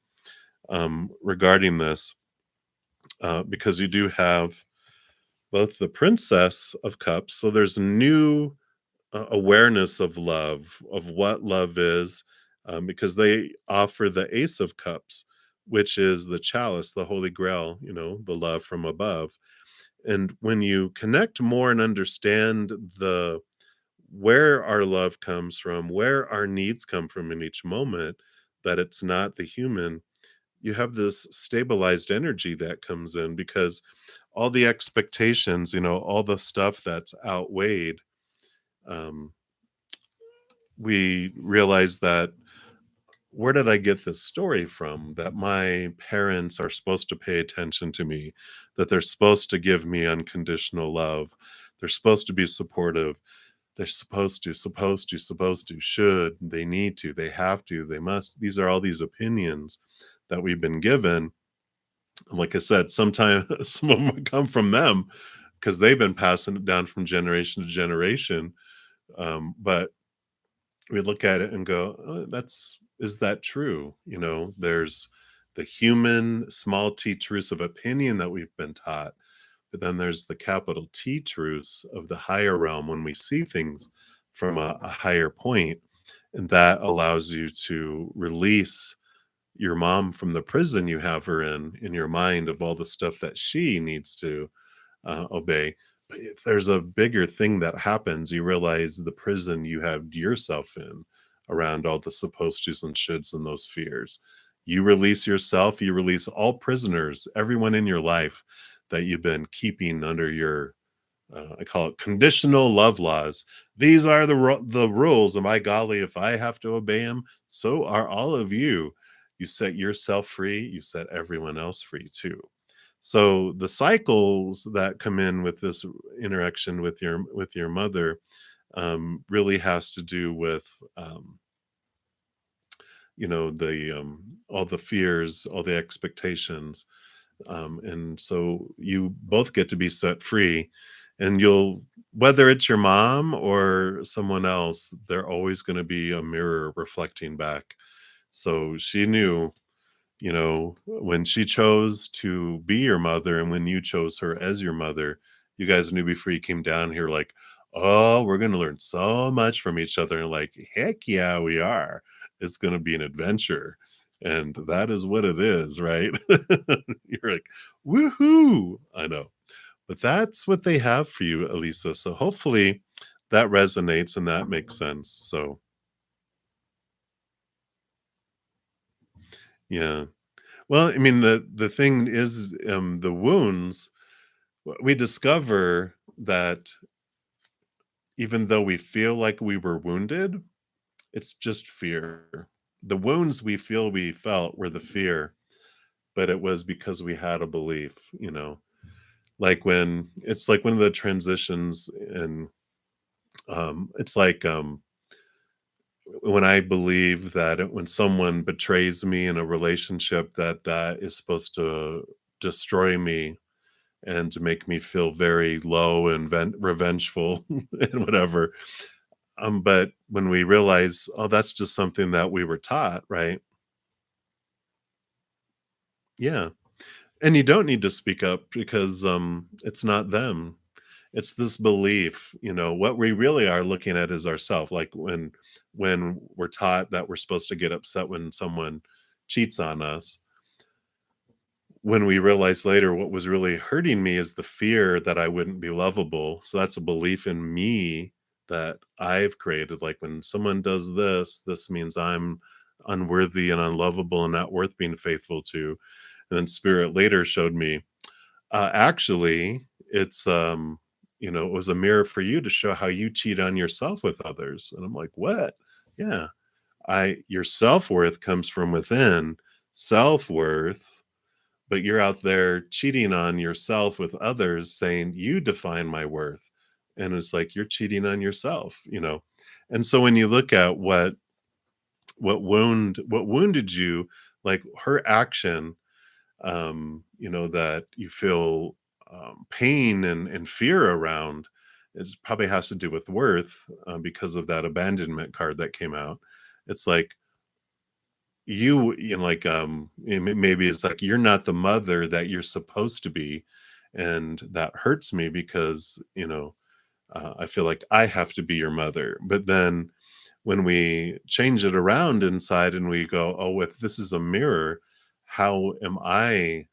S1: regarding this because you do have both the Princess of Cups. So there's new awareness of love, of what love is, because they offer the Ace of Cups, which is the chalice, the Holy Grail, the love from above. And when you connect more and understand where our love comes from, where our needs come from in each moment, that it's not the human, you have this stabilized energy that comes in because all the expectations, all the stuff that's outweighed, um, we realize that where did I get this story from? That my parents are supposed to pay attention to me, that they're supposed to give me unconditional love, they're supposed to be supportive, they're supposed to, should, they need to, they have to, they must. These are all these opinions that we've been given. Like I said, sometimes some of them come from them because they've been passing it down from generation to generation. But we look at it and go, is that true? There's the human small t truths of opinion that we've been taught, but then there's the capital T truths of the higher realm when we see things from a higher point, and that allows you to release your mom from the prison you have her in your mind of all the stuff that she needs to obey. But if there's a bigger thing that happens, you realize the prison you have yourself in around all the supposed to's and shoulds and those fears. You release yourself, you release all prisoners, everyone in your life that you've been keeping under your I call it conditional love laws. These are the rules, and by golly, if I have to obey them, so are all of you. You set yourself free, you set everyone else free too. So the cycles that come in with this interaction with your mother really has to do with the all the fears, all the expectations, and so you both get to be set free, and you'll, whether it's your mom or someone else, they're always going to be a mirror reflecting back. So she knew, when she chose to be your mother and when you chose her as your mother, you guys knew before you came down here, like, oh, we're going to learn so much from each other. And like, heck yeah, we are. It's going to be an adventure. And that is what it is, right? You're like, woohoo. I know. But that's what they have for you, Elisa. So hopefully that resonates and that makes sense. So, yeah. Well, I mean, the thing is, the wounds, we discover that even though we feel like we were wounded, it's just fear. The wounds we felt were the fear, but it was because we had a belief, like when it's like one of the transitions in it's like when I believe that when someone betrays me in a relationship, that that is supposed to destroy me and to make me feel very low and revengeful and whatever. But when we realize, oh, that's just something that we were taught, right? Yeah. And you don't need to speak up because it's not them. It's this belief, what we really are looking at is ourself. Like when we're taught that we're supposed to get upset when someone cheats on us, when we realize later what was really hurting me is the fear that I wouldn't be lovable. So that's a belief in me that I've created. Like when someone does this, this means I'm unworthy and unlovable and not worth being faithful to. And then spirit later showed me, actually, it's it was a mirror for you to show how you cheat on yourself with others. And I'm like, what? Yeah. I Your self-worth comes from within, self-worth, but you're out there cheating on yourself with others, saying you define my worth. And it's like you're cheating on yourself. And so when you look at what wounded you, like her action, that you feel pain and fear around, it probably has to do with worth, because of that abandonment card that came out. It's like like maybe it's like you're not the mother that you're supposed to be, and that hurts me because I feel like I have to be your mother. But then when we change it around inside and we go, oh, if this is a mirror, how am I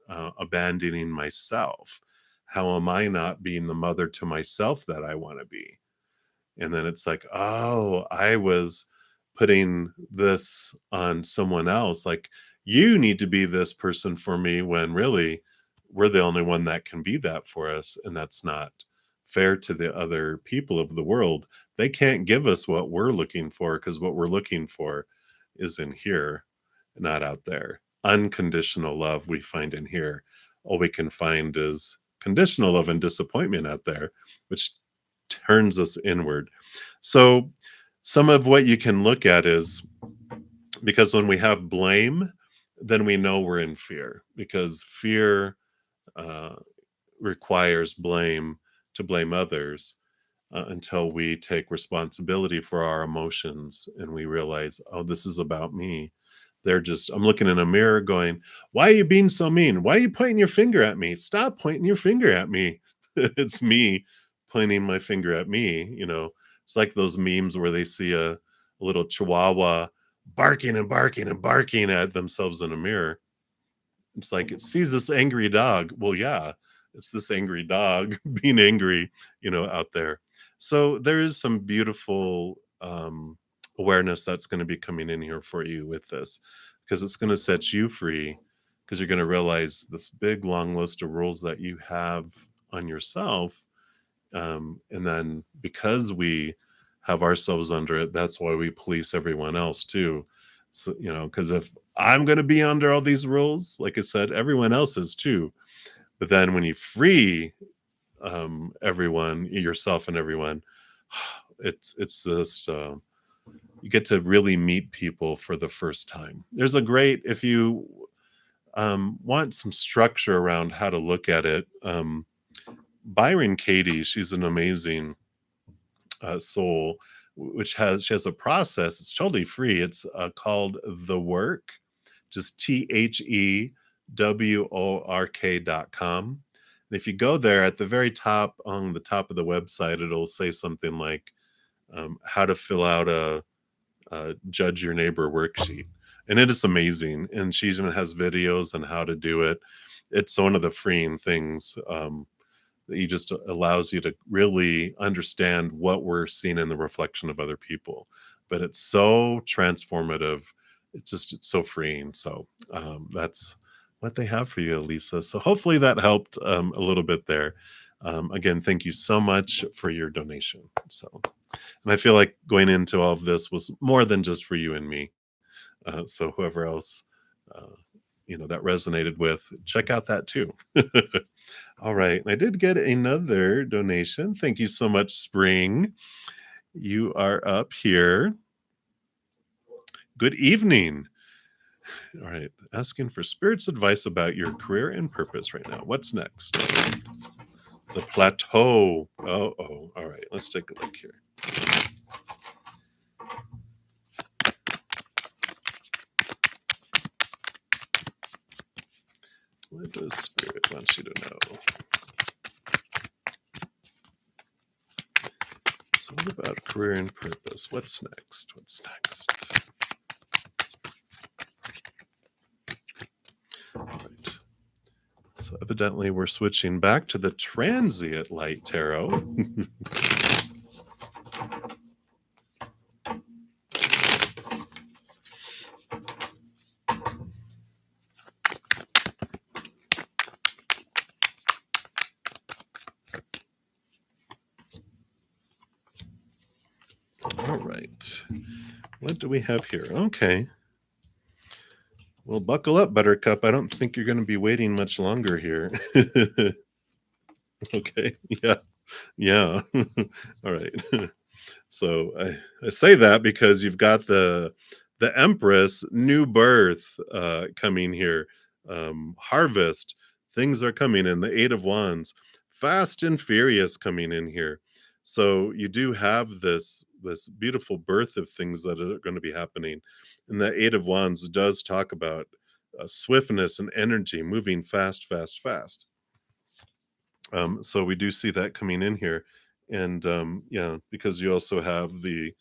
S1: abandoning myself? How am I not being the mother to myself that I want to be? And then it's like, oh, I was putting this on someone else. Like, you need to be this person for me, when really we're the only one that can be that for us. And that's not fair to the other people of the world. They can't give us what we're looking for, because what we're looking for is in here, not out there. Unconditional love we find in here. All we can find is conditional love and disappointment out there, which turns us inward. So, some of what you can look at is, because when we have blame, then we know we're in fear, because fear uh, requires blame to blame others, until we take responsibility for our emotions and we realize, oh, this is about me. I'm looking in a mirror going, why are you being so mean? Why are you pointing your finger at me? Stop pointing your finger at me. It's me pointing my finger at me. It's like those memes where they see a little chihuahua barking and barking and barking at themselves in a mirror. It's like it sees this angry dog. Well, yeah, it's this angry dog being angry, out there. So there is some beautiful awareness that's going to be coming in here for you with this, because it's going to set you free, because you're going to realize this big long list of rules that you have on yourself. And then because we have ourselves under it, that's why we police everyone else too. So, because if I'm going to be under all these rules, like I said, everyone else is too. But then when you free everyone, yourself and everyone, it's this, you get to really meet people for the first time. There's a great, if you want some structure around how to look at it, Byron Katie, she's an amazing soul, she has a process. It's totally free. It's called The Work, just THEWORK.com. And if you go there, at the very top, on the top of the website, it'll say something like how to fill out a judge your neighbor worksheet. And it is amazing. And she even has videos on how to do it. It's one of the freeing things. He just allows you to really understand what we're seeing in the reflection of other people. But it's so transformative. It's so freeing. So that's what they have for you, Elisa. So hopefully that helped a little bit there. Again, thank you so much for your donation. And I feel like going into all of this was more than just for you and me. So whoever else, uh, that resonated with, check out that too. All right. I did get another donation. Thank you so much, Spring. You are up here. Good evening. All right. Asking for spirit's advice about your career and purpose right now. What's next? The plateau. Oh. All right. Let's take a look here. What does spirit want you to know? So what about career and purpose? What's next? What's next? All right. So evidently we're switching back to the transient light tarot. All right. What do we have here? Okay. Well, buckle up, Buttercup. I don't think you're going to be waiting much longer here. Okay. Yeah. All right. So I say that because you've got the Empress, new birth coming here, harvest. Things are coming in. The Eight of Wands, fast and furious coming in here. So you do have this beautiful birth of things that are going to be happening, and the Eight of Wands does talk about swiftness and energy, moving fast, fast, fast. So we do see that coming in here, and yeah, because you also have the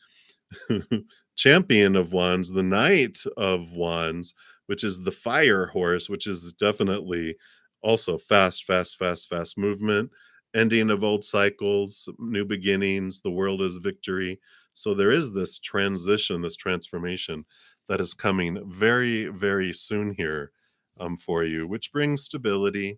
S1: Champion of Wands, the Knight of Wands, which is the fire horse, which is definitely also fast, fast, fast, fast movement, ending of old cycles, new beginnings, the world is victory. So there is this transition, this transformation that is coming very, very soon here for you, which brings stability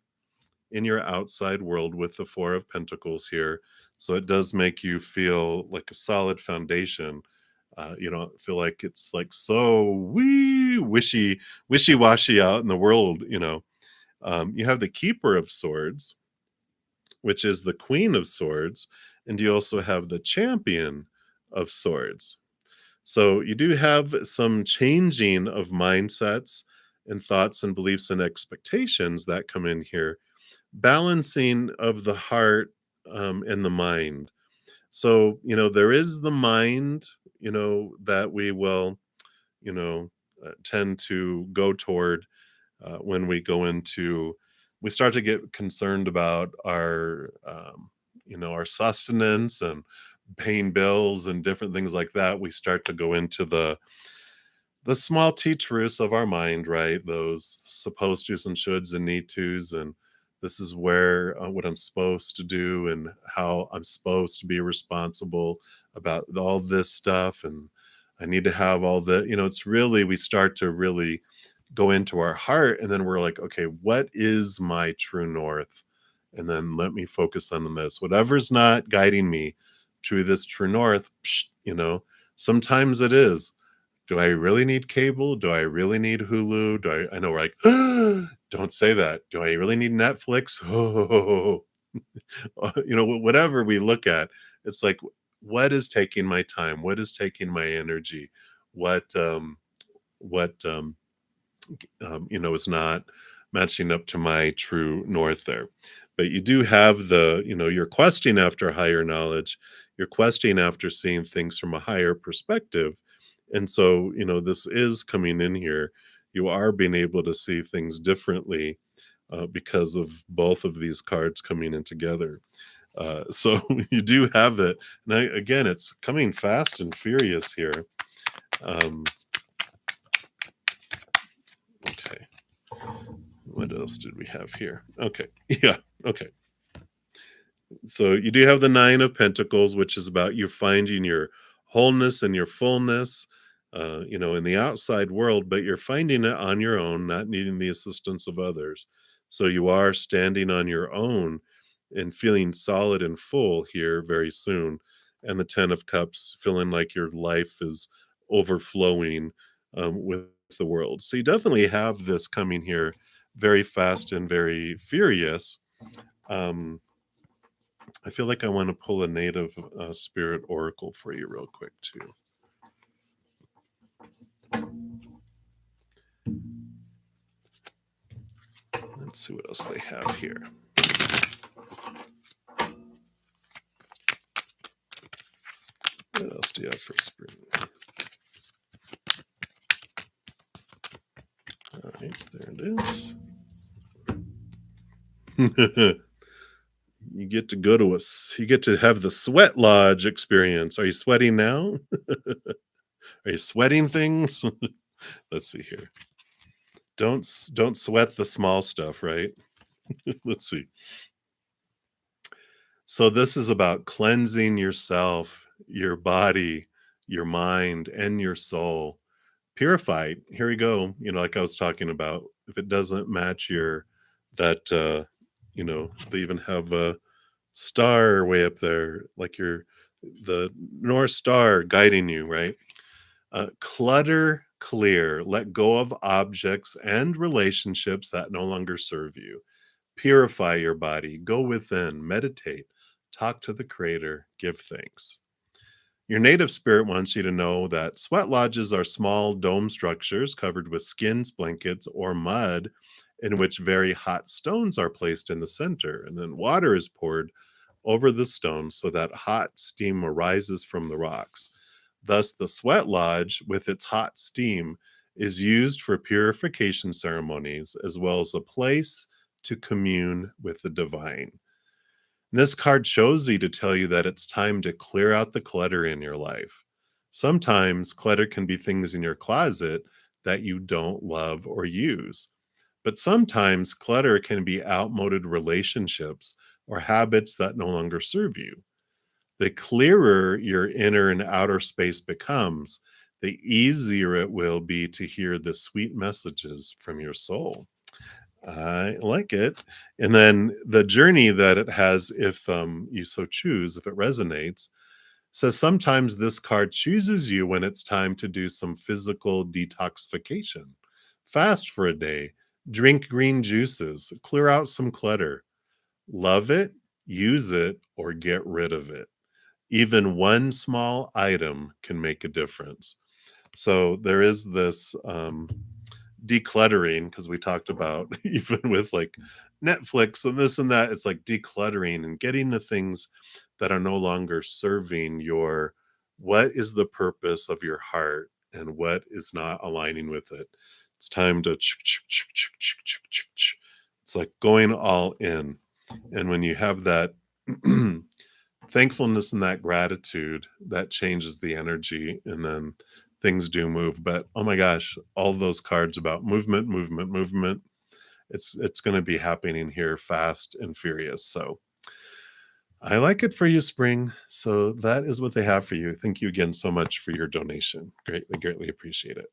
S1: in your outside world with the Four of Pentacles here. So it does make you feel like a solid foundation. You don't feel like it's like so wishy-washy out in the world. You have the Keeper of Swords, which is the Queen of Swords, and you also have the Champion of Swords. So you do have some changing of mindsets and thoughts and beliefs and expectations that come in here, balancing of the heart and the mind. So, there is the mind, that we will, tend to go toward when we start to get concerned about our sustenance and paying bills and different things like that. We start to go into the small t truths of our mind, right? Those supposed to's and shoulds and need to's, and this is where what I'm supposed to do and how I'm supposed to be responsible about all this stuff, and I need to have all it's really, we start to really go into our heart, and then we're like, okay, what is my true north? And then let me focus on this. Whatever's not guiding me to this true north, sometimes it is. Do I really need cable? Do I really need Hulu? I know we're like, don't say that. Do I really need Netflix? Whatever we look at, it's like, what is taking my time? What is taking my energy? What is not matching up to my true north there. But you do have you're questing after higher knowledge. You're questing after seeing things from a higher perspective. And so, this is coming in here. You are being able to see things differently because of both of these cards coming in together. So you do have it. And again, it's coming fast and furious here. Okay. What else did we have here? Okay. Yeah. Okay. So you do have the Nine of Pentacles, which is about you finding your wholeness and your fullness, in the outside world, but you're finding it on your own, not needing the assistance of others. So you are standing on your own and feeling solid and full here very soon. And the Ten of Cups, feeling like your life is overflowing with the world. So you definitely have this coming here very fast and very furious. I feel like I want to pull a native spirit oracle for you real quick too. Let's see what else they have here. What else do you have for spring? All right, there it is. You get to go to you get to have the sweat lodge experience. Are you sweating now? Are you sweating things? Let's see here. Don't sweat the small stuff, right? Let's see. So this is about cleansing yourself, your body, your mind, and your soul. Purified. Here we go. Like I was talking about, if it doesn't match they even have a star way up there, like the North Star guiding you, right? Clutter clear. Let go of objects and relationships that no longer serve you. Purify your body. Go within. Meditate. Talk to the Creator. Give thanks. Your native spirit wants you to know that sweat lodges are small dome structures covered with skins, blankets, or mud in which very hot stones are placed in the center, and then water is poured over the stones so that hot steam arises from the rocks. Thus, the sweat lodge, with its hot steam, is used for purification ceremonies as well as a place to commune with the divine. This card shows you to tell you that it's time to clear out the clutter in your life. Sometimes clutter can be things in your closet that you don't love or use. But sometimes clutter can be outmoded relationships or habits that no longer serve you. The clearer your inner and outer space becomes, the easier it will be to hear the sweet messages from your soul. I like it. And then the journey that it has, if you so choose, if it resonates, says sometimes this card chooses you when it's time to do some physical detoxification. Fast for a day, drink green juices, clear out some clutter. Love it, use it, or get rid of it. Even one small item can make a difference. So there is this decluttering, because we talked about even with like Netflix and this and that, it's like decluttering and getting the things that are no longer serving what is the purpose of your heart and what is not aligning with it. It's time to it's like going all in. And when you have that thankfulness and that gratitude, that changes the energy, and then things do move. But oh my gosh, all those cards about movement, it's going to be happening here fast and furious. So I like it for you, Spring. So that is what they have for you. Thank you again so much for your donation. Greatly appreciate it.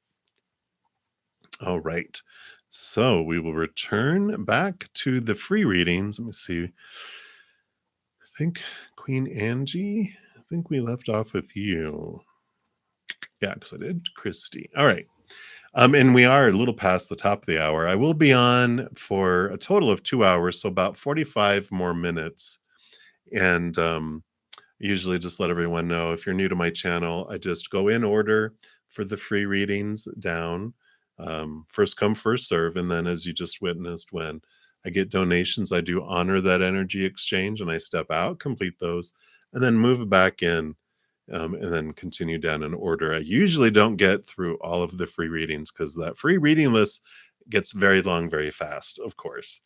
S1: All right. So we will return back to the free readings. Let me see. I think Queen Angie, I think we left off with you. Yeah, because I did. Christy. All right. And we are a little past the top of the hour. I will be on for a total of 2 hours, so about 45 more minutes. And usually just let everyone know, if you're new to my channel, I just go in order for the free readings down. First come, first serve. And then, as you just witnessed, when I get donations, I do honor that energy exchange and I step out, complete those, and then move back in. And then continue down in order. I usually don't get through all of the free readings because that free reading list gets very long, very fast, of course.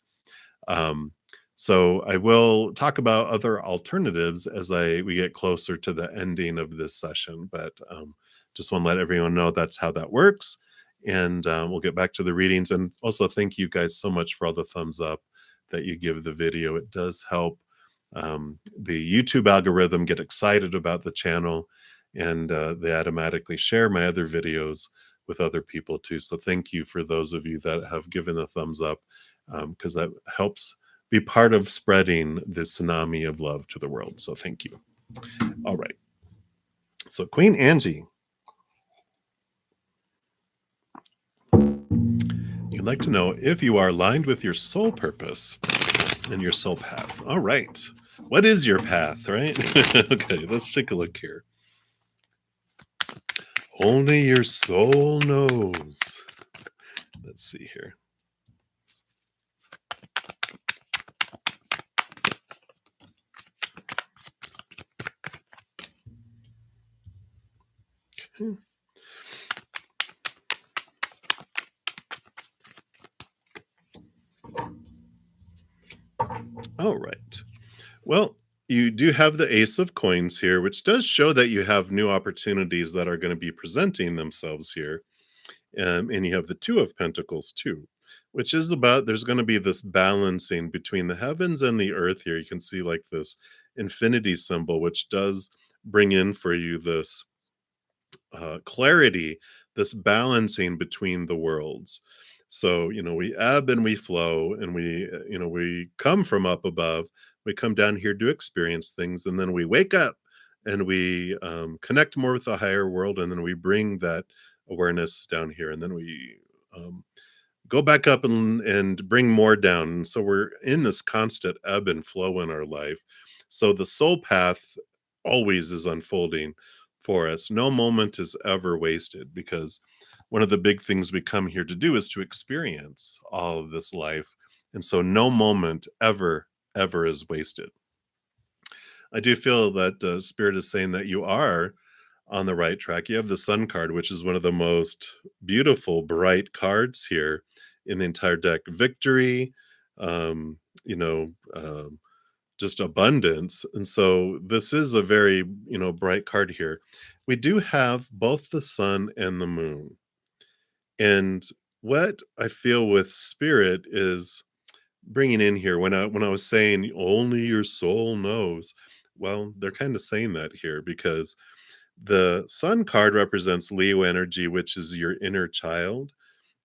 S1: So I will talk about other alternatives as we get closer to the ending of this session, but just want to let everyone know that's how that works. And we'll get back to the readings. And also thank you guys so much for all the thumbs up that you give the video. It does help the YouTube algorithm get excited about the channel, and they automatically share my other videos with other people too. So thank you for those of you that have given a thumbs up, because that helps be part of spreading the tsunami of love to the world. So thank you. All right. So Queen Angie. I'd like to know if you are aligned with your soul purpose and your soul path. All right. What is your path, right? Okay, let's take a look here. Only your soul knows. Let's see here. Okay. All right. Well, you do have the Ace of Coins here, which does show that you have new opportunities that are going to be presenting themselves here. And you have the Two of Pentacles too, which is about there's going to be this balancing between the heavens and the earth here. You can see like this infinity symbol, which does bring in for you this clarity, this balancing between the worlds. So, we ebb and we flow, and we come from up above, we come down here to experience things, and then we wake up and we connect more with the higher world, and then we bring that awareness down here, and then we um, go back up and bring more down. And so we're in this constant ebb and flow in our life. So the soul path always is unfolding for us. No moment is ever wasted, because one of the big things we come here to do is to experience all of this life. And so no moment ever is wasted. I do feel that Spirit is saying that you are on the right track. You have the Sun card, which is one of the most beautiful, bright cards here in the entire deck. Victory, um, you know, um, just abundance. And so this is a very, bright card here. We do have both the sun and the moon. And what I feel with Spirit is bringing in here, when I was saying only your soul knows, well, they're kind of saying that here, because the sun card represents Leo energy, which is your inner child,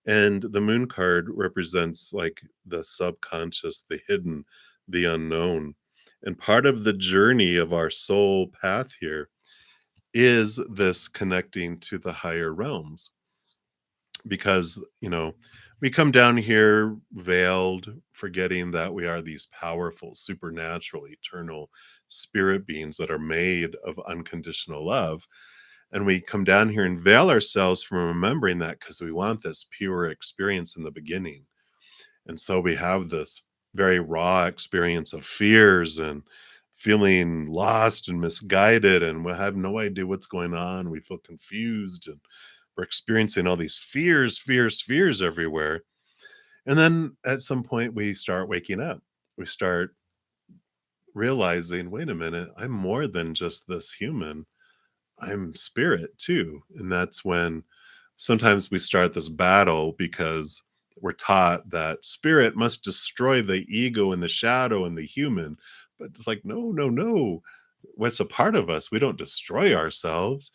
S1: and the moon card represents like the subconscious, the hidden, the unknown. And part of the journey of our soul path here is this connecting to the higher realms, because we come down here veiled, forgetting that we are these powerful, supernatural, eternal spirit beings that are made of unconditional love. And we come down here and veil ourselves from remembering that, because we want this pure experience in the beginning. And so we have this very raw experience of fears and feeling lost and misguided, and we have no idea what's going on. We feel confused, and we're experiencing all these fears everywhere. And then at some point, we start waking up. We start realizing, wait a minute, I'm more than just this human. I'm spirit too. And that's when sometimes we start this battle, because we're taught that spirit must destroy the ego and the shadow and the human. But it's like, no, no, no. What's a part of us? We don't destroy ourselves.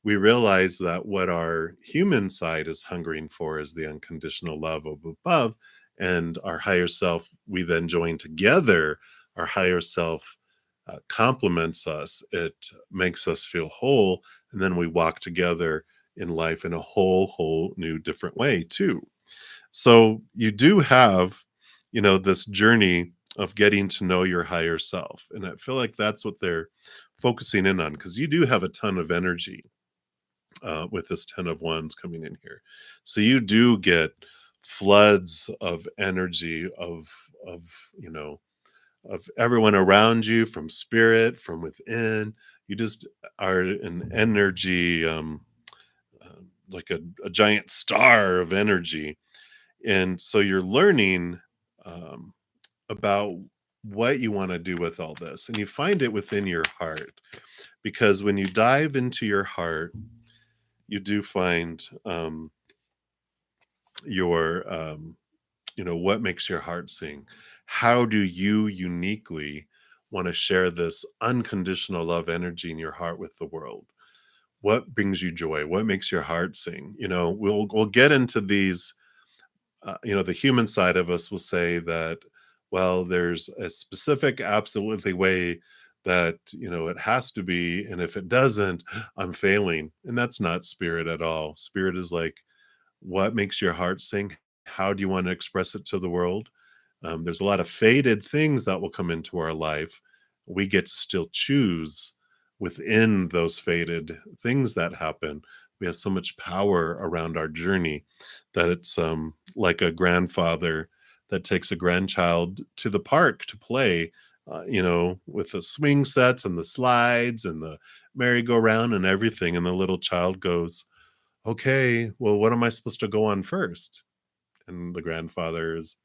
S1: We realize that what our human side is hungering for is the unconditional love of above. And our higher self, we then join together. Our higher self complements us, it makes us feel whole. And then we walk together in life in a whole new different way too. So you do have, this journey of getting to know your higher self. And I feel like that's what they're focusing in on, because you do have a ton of energy with this 10 of wands coming in here. So you do get floods of energy of of everyone around you, from spirit, from within. You just are an energy, like a giant star of energy. And so you're learning um, about what you want to do with all this. And you find it within your heart, because when you dive into your heart, you do find your what makes your heart sing. How do you uniquely want to share this unconditional love energy in your heart with the world? What brings you joy? What makes your heart sing? We'll get into these. The human side of us will say that, well, there's a specific absolutely way that it has to be, and if it doesn't, I'm failing. And that's not spirit at all. Spirit is like, what makes your heart sing? how do you want to express it to the world? There's a lot of fated things that will come into our life. We get to still choose within those fated things that happen. We have so much power around our journey that it's like a grandfather that takes a grandchild to the park to play, with the swing sets and the slides and the merry-go-round and everything. And the little child goes, okay, well, what am I supposed to go on first? And the grandfather is,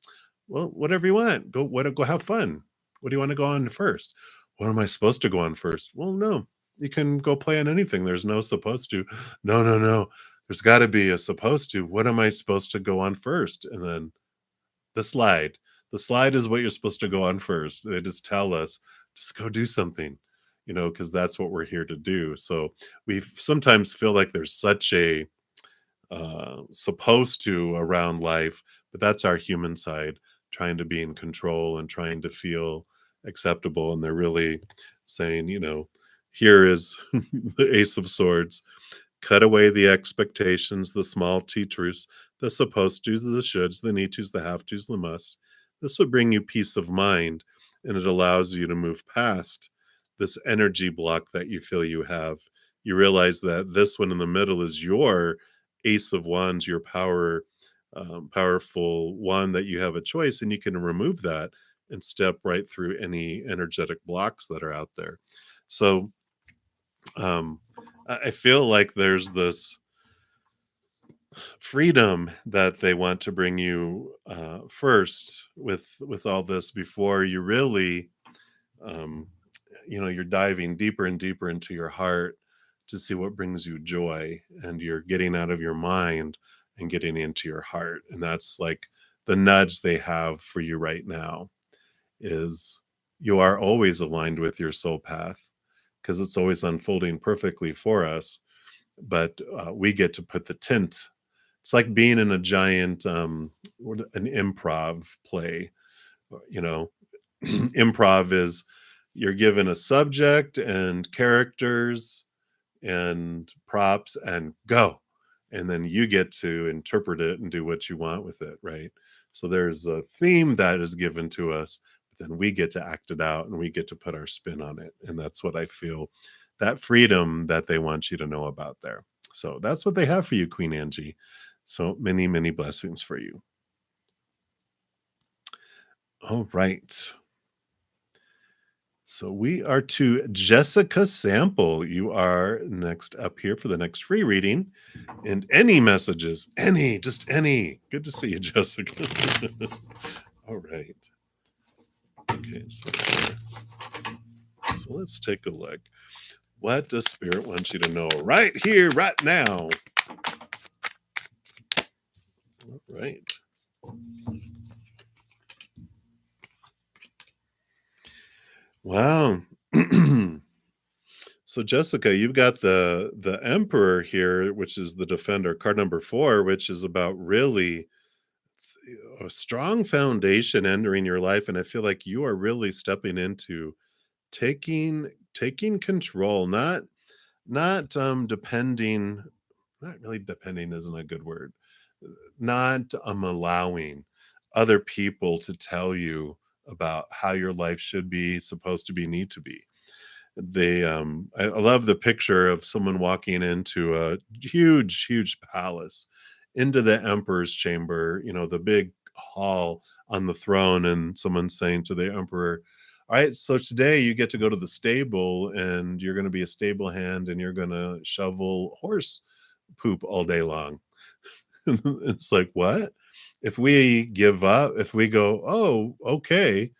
S1: well, whatever you want. Go have fun. What do you want to go on first? What am I supposed to go on first? Well, no. You can go play on anything. There's no supposed to. No, no, no. There's got to be a supposed to. What am I supposed to go on first? And then the slide. The slide is what you're supposed to go on first. They just tell us, just go do something, because that's what we're here to do. So we sometimes feel like there's such a supposed to around life, but that's our human side trying to be in control and trying to feel acceptable. And they're really saying, here is the Ace of Swords. Cut away the expectations, the small teachers, the supposed tos, the shoulds, the need tos, the have tos, the musts. This would bring you peace of mind, and it allows you to move past this energy block that you feel you have. You realize that this one in the middle is your Ace of Wands, your powerful one that you have a choice, and you can remove that and step right through any energetic blocks that are out there. So I feel like there's this freedom that they want to bring you first with all this before you really you're diving deeper and deeper into your heart to see what brings you joy, and you're getting out of your mind and getting into your heart. And that's like the nudge they have for you right now is you are always aligned with your soul path because it's always unfolding perfectly for us, but we get to put the tint. It's like being in a giant an improv play. Improv is you're given a subject and characters and props and go, and then you get to interpret it and do what you want with it, right? So there's a theme that is given to us, but then we get to act it out and we get to put our spin on it. And that's what I feel, that freedom that they want you to know about there. So that's what they have for you, Queen Angie. So many, many blessings for you. All right. So we are to Jessica Sample. You are next up here for the next free reading. And any messages, just any. Good to see you, Jessica. All right. Okay, so let's take a look. What does Spirit want you to know right here, right now? All right. Wow. So Jessica, you've got the Emperor here, which is the Defender, card number 4, which is about really a strong foundation entering your life. And I feel like you are really stepping into taking control, not depending, not really depending isn't a good word, not allowing other people to tell you about how your life should be, supposed to be, need to be. I love the picture of someone walking into a huge palace, into the emperor's chamber, the big hall on the throne, and someone saying to the emperor, all right, so today you get to go to the stable and you're going to be a stable hand and you're going to shovel horse poop all day long. It's like, what? If we give up, if we go, oh, okay,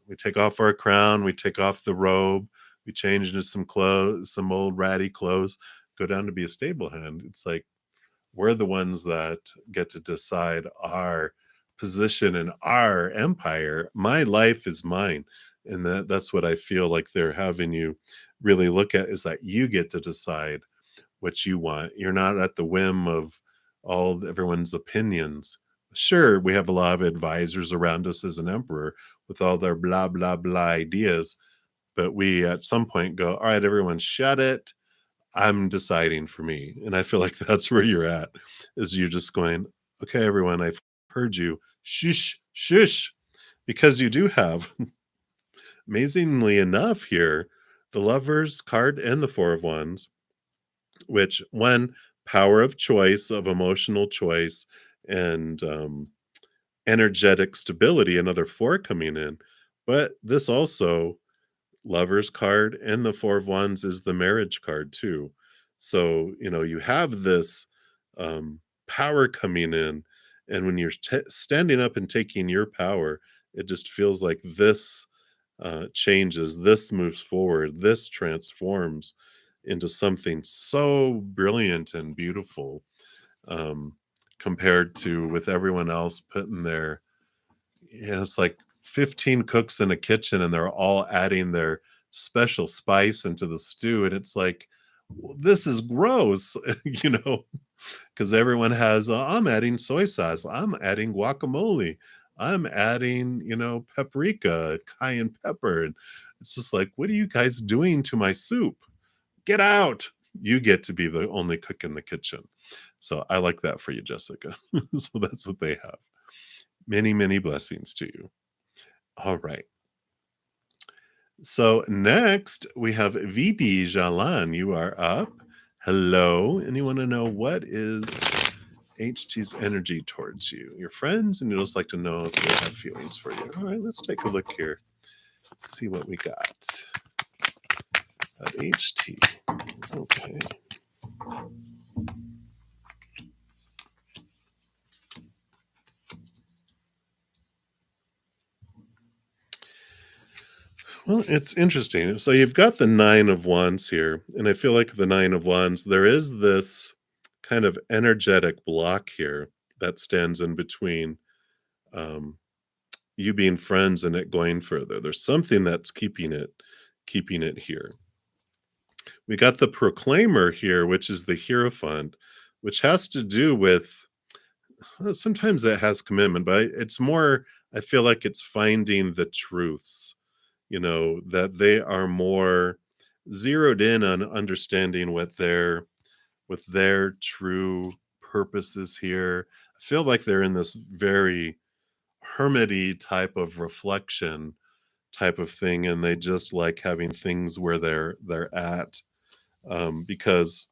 S1: we take off our crown, we take off the robe, we change into some clothes, some old ratty clothes, go down to be a stable hand. It's like we're the ones that get to decide our position in our empire. My life is mine. And that's what I feel like they're having you really look at, is that you get to decide what you want. You're not at the whim of everyone's opinions. Sure, we have a lot of advisors around us as an emperor with all their blah, blah, blah ideas. But we at some point go, all right, everyone shut it. I'm deciding for me. And I feel like that's where you're at, is you're just going, Okay, everyone, I've heard you. Shush, shush, because you do have, amazingly enough here, the Lovers card and the Four of Wands, which one, power of choice, of emotional choice, and energetic stability, another four coming in. But this also, Lovers card and the Four of Wands is the marriage card too. So, you have this power coming in. And when you're standing up and taking your power, it just feels like this changes, this moves forward, this transforms into something so brilliant and beautiful, um, compared to with everyone else putting their, it's like 15 cooks in a kitchen and they're all adding their special spice into the stew. And it's like, This is gross," you know, because everyone has, I'm adding soy sauce, I'm adding guacamole, I'm adding, paprika, cayenne pepper. And it's just like, what are you guys doing to my soup? Get out. You get to be the only cook in the kitchen. So I like that for you, Jessica. So that's what they have. Many, many blessings to you. All right. So next we have Vidi Jalan. You are up. Hello. And you want to know what is HT's energy towards you? Your friends, and you just like to know if they have feelings for you. All right, let's take a look here. See what we got. HT. Okay. Well, it's interesting. So you've got the Nine of Wands here, and I feel like the Nine of Wands, there is this kind of energetic block here that stands in between um, you being friends and it going further. There's something that's keeping it here. We got the Proclaimer here, which is the Hierophant, which has to do with, well, sometimes it has commitment, but it's more, I feel like it's finding the truths, that they are more zeroed in on understanding what their true purpose is here. I feel like they're in this very hermity type of reflection type of thing, and they just like having things where they're at, because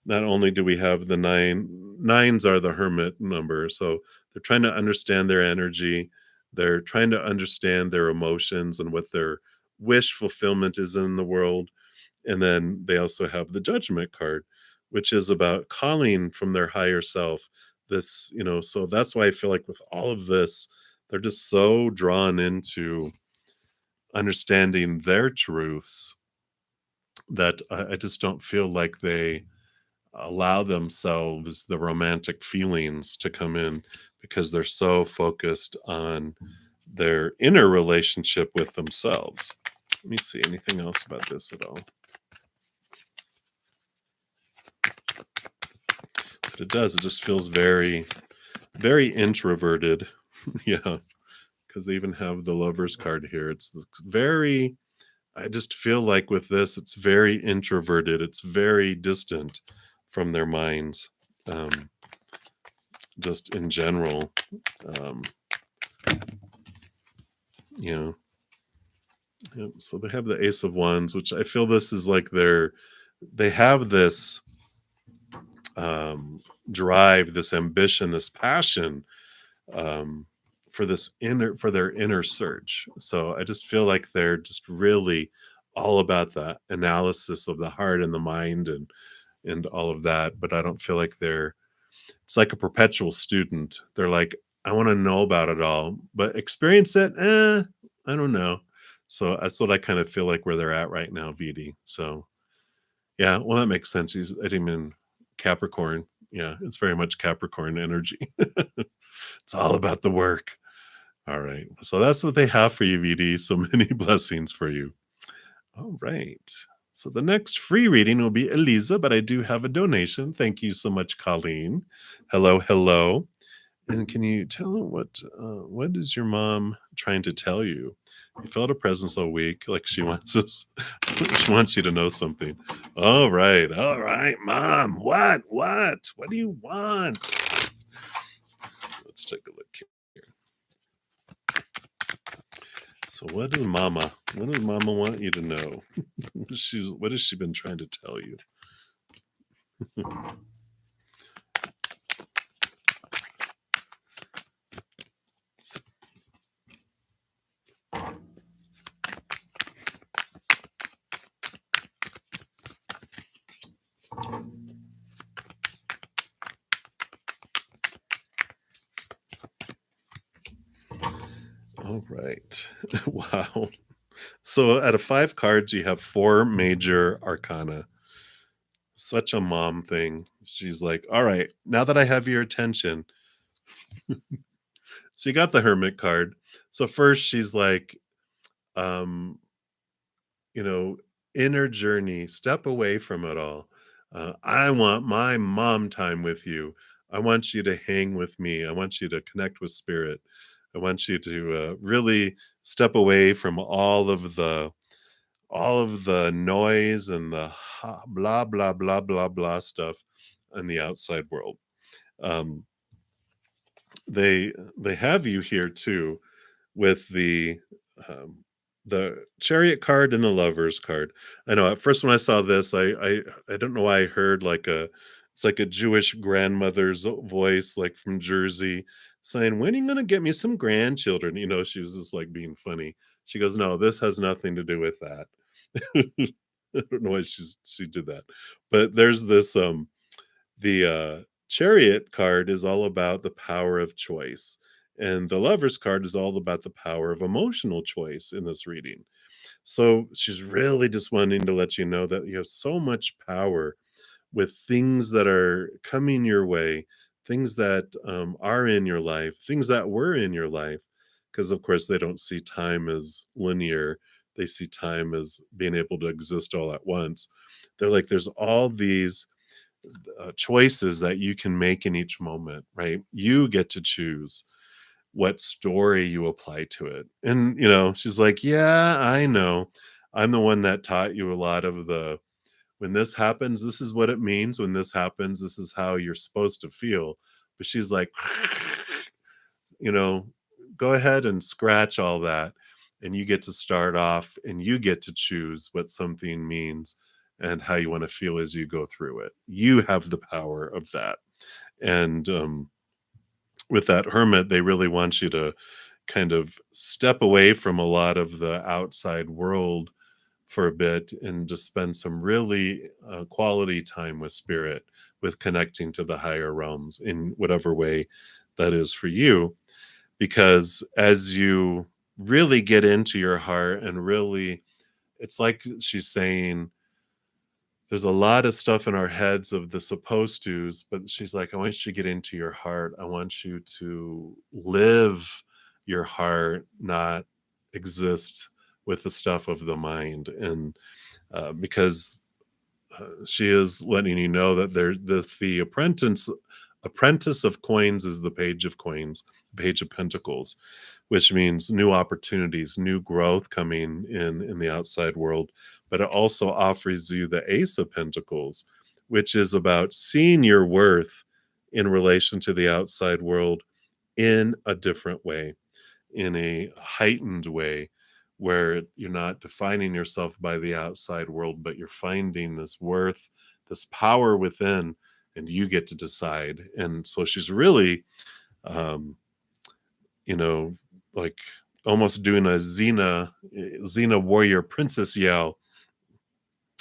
S1: not only do we have the nines are the hermit number, so they're trying to understand their energy, they're trying to understand their emotions and what their wish fulfillment is in the world. And then they also have the Judgment card, which is about calling from their higher self. This, so that's why I feel like with all of this, they're just so drawn into understanding their truths that I just don't feel like they allow themselves the romantic feelings to come in, because they're so focused on their inner relationship with themselves. Let me see anything else about this at all. But it does, it just feels very, very introverted. Yeah, because they even have the Lovers card here. It's very, I just feel like with this, it's very introverted. It's very distant from their minds, just in general. Um, you know, Yep, so they have the Ace of Wands, which I feel this is like they have this drive, this ambition, this passion, um, for their inner search. So I just feel like they're just really all about the analysis of the heart and the mind and all of that. But I don't feel like it's like a perpetual student. They're like, I want to know about it all, but experience it, I don't know. So that's what I kind of feel like where they're at right now, VD. So yeah, well, that makes sense. I didn't mean Capricorn. Yeah, it's very much Capricorn energy. It's all about the work. All right. So that's what they have for you, VD. So many blessings for you. All right. So the next free reading will be Eliza, but I do have a donation. Thank you so much, Colleen. Hello, hello. And can you tell what is your mom trying to tell you? You felt a presence all week, like she wants us, she wants you to know something. All right, mom. What do you want? Let's take a look here. So what does Mama want you to know? What has she been trying to tell you? All right. Wow. So out of 5 cards, you have 4 major arcana. Such a mom thing. She's like, "All right, now that I have your attention." So you got the Hermit card. So first she's like, um, you know, inner journey, step away from it all. I want my mom time with you. I want you to hang with me. I want you to connect with spirit. I want you to really step away from all of the noise and the blah blah blah blah blah stuff in the outside world. Um, they have you here too with um, the Chariot card and the Lovers card. I know at first when I saw this, I don't know why I heard like it's like a Jewish grandmother's voice, like from Jersey, saying, "When are you gonna get me some grandchildren?" She was just like being funny. She goes, "No, this has nothing to do with that." I don't know why she did that, but there's this the Chariot card is all about the power of choice, and the Lovers card is all about the power of emotional choice in this reading. So she's really just wanting to let you know that you have so much power with things that are coming your way, things that are in your life, things that were in your life, because of course they don't see time as linear. They see time as being able to exist all at once. They're like, there's all these choices that you can make in each moment, right? You get to choose what story you apply to it. And, she's like, "Yeah, I know. I'm the one that taught you a lot of when this happens, this is what it means. When this happens, this is how you're supposed to feel." But she's like, you know, "Go ahead and scratch all that. And you get to start off and you get to choose what something means and how you want to feel as you go through it. You have the power of that." And with that Hermit, they really want you to kind of step away from a lot of the outside world for a bit and just spend some really quality time with spirit, with connecting to the higher realms in whatever way that is for you. Because as you really get into your heart and really, it's like she's saying, there's a lot of stuff in our heads of the supposed to's, but she's like, "I want you to get into your heart. I want you to live your heart, not exist with the stuff of the mind." And because she is letting you know that the apprentice of coins is the page of coins, page of pentacles, which means new opportunities, new growth coming in the outside world. But it also offers you the ace of pentacles, which is about seeing your worth in relation to the outside world in a different way, in a heightened way, where you're not defining yourself by the outside world, but you're finding this worth, this power within, and you get to decide. And so she's really, um, you know, like almost doing a Xena warrior princess yell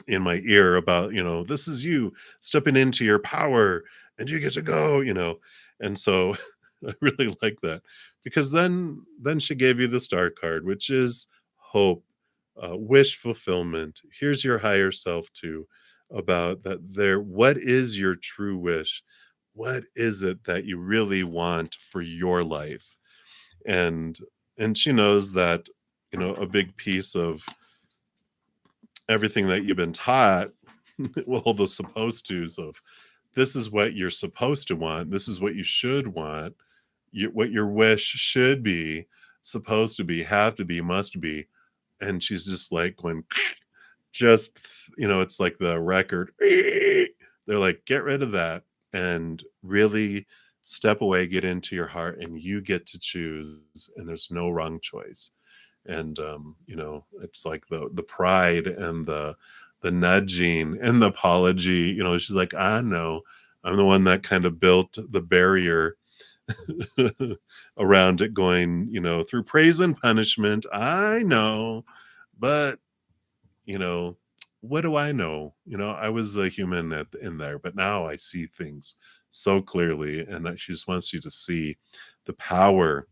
S1: in my ear about, "This is you stepping into your power and you get to go." And so I really like that, because then she gave you the star card, which is hope, wish fulfillment. Here's your higher self too, about that there, what is your true wish? What is it that you really want for your life? And she knows that, a big piece of everything that you've been taught, well, the supposed to's of, this is what you're supposed to want, this is what you should want, what your wish should be, supposed to be, have to be, must be. And she's just like going, just, it's like the record. They're like, get rid of that and really step away, get into your heart, and you get to choose, and there's no wrong choice. And it's like the pride and the nudging and the apology. She's like, I know, I'm the one that kind of built the barrier around it, going, through praise and punishment. I know, but you know, what do I know? I was a human in there, but now I see things so clearly, and she just wants you to see the power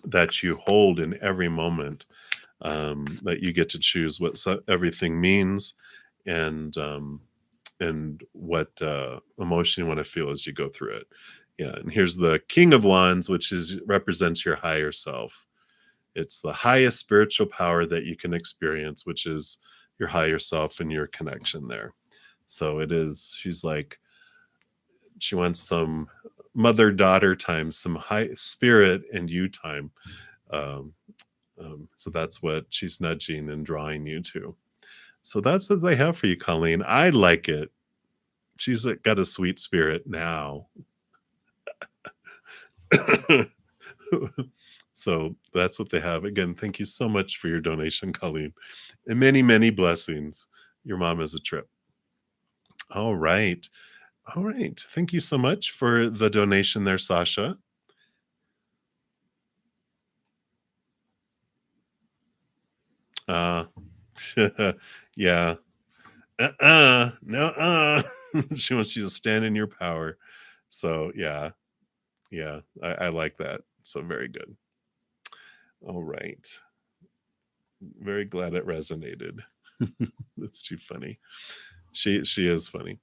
S1: that you hold in every moment, that you get to choose what everything means, and what emotion you want to feel as you go through it. Yeah, and here's the King of Wands, which represents your higher self. It's the highest spiritual power that you can experience, which is your higher self and your connection there. So it is, she's like, she wants some mother-daughter time, some high spirit and you time. So that's what she's nudging and drawing you to. So that's what they have for you, Colleen. I like it. She's got a sweet spirit now. So that's what they have. Again, thank you so much for your donation, Colleen, and many, many blessings. Your mom is a trip. All right. All right. Thank you so much for the donation there, Sasha. Yeah. No. She wants you to stand in your power. So yeah. I like that. So very good. All right. Very glad it resonated. That's too funny. She is funny.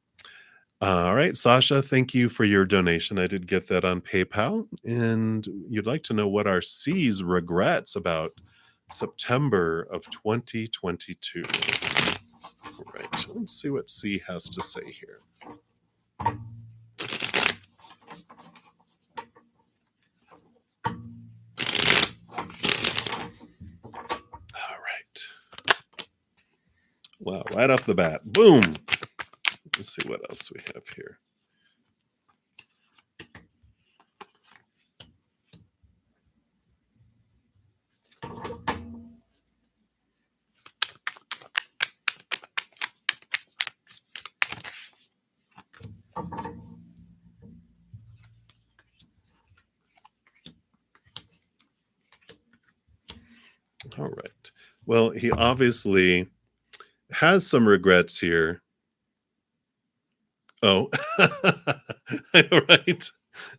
S1: All right, Sasha, thank you for your donation. I did get that on PayPal. And you'd like to know what our C's regrets about September of 2022. All right, let's see what C has to say here. All right. Wow, right off the bat, boom. Let's see what else we have here. All right. Well, he obviously has some regrets here. Oh, I know, right?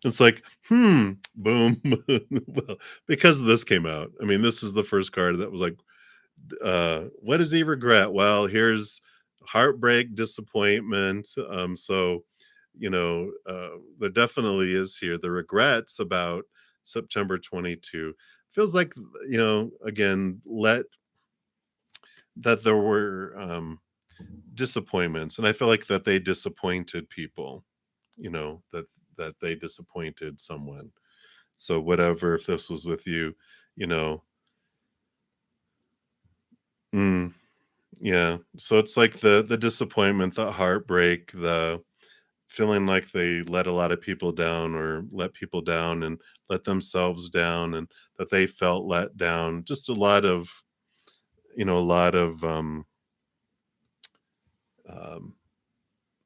S1: It's like, boom. Well, because this came out. I mean, this is the first card that was like, what does he regret? Well, here's heartbreak, disappointment. So, there definitely is here the regrets about September 22. Feels like, again, that there were disappointments, and I feel like that they disappointed people, that they disappointed someone. So whatever, if this was with you, you know, mm, yeah. So it's like the disappointment, the heartbreak, the feeling like they let a lot of people down, or let people down and let themselves down, and that they felt let down. Just a lot of, a lot of um,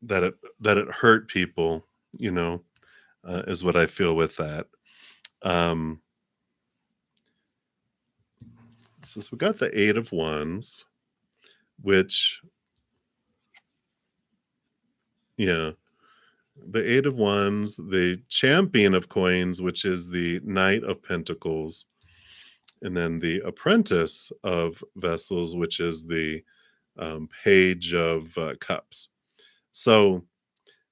S1: that it hurt people, you know, is what I feel with that. Um, so we got the Eight of Wands, which, yeah, the Eight of Wands, the Champion of Coins, which is the Knight of Pentacles, and then the Apprentice of Vessels, which is the Page of Cups. So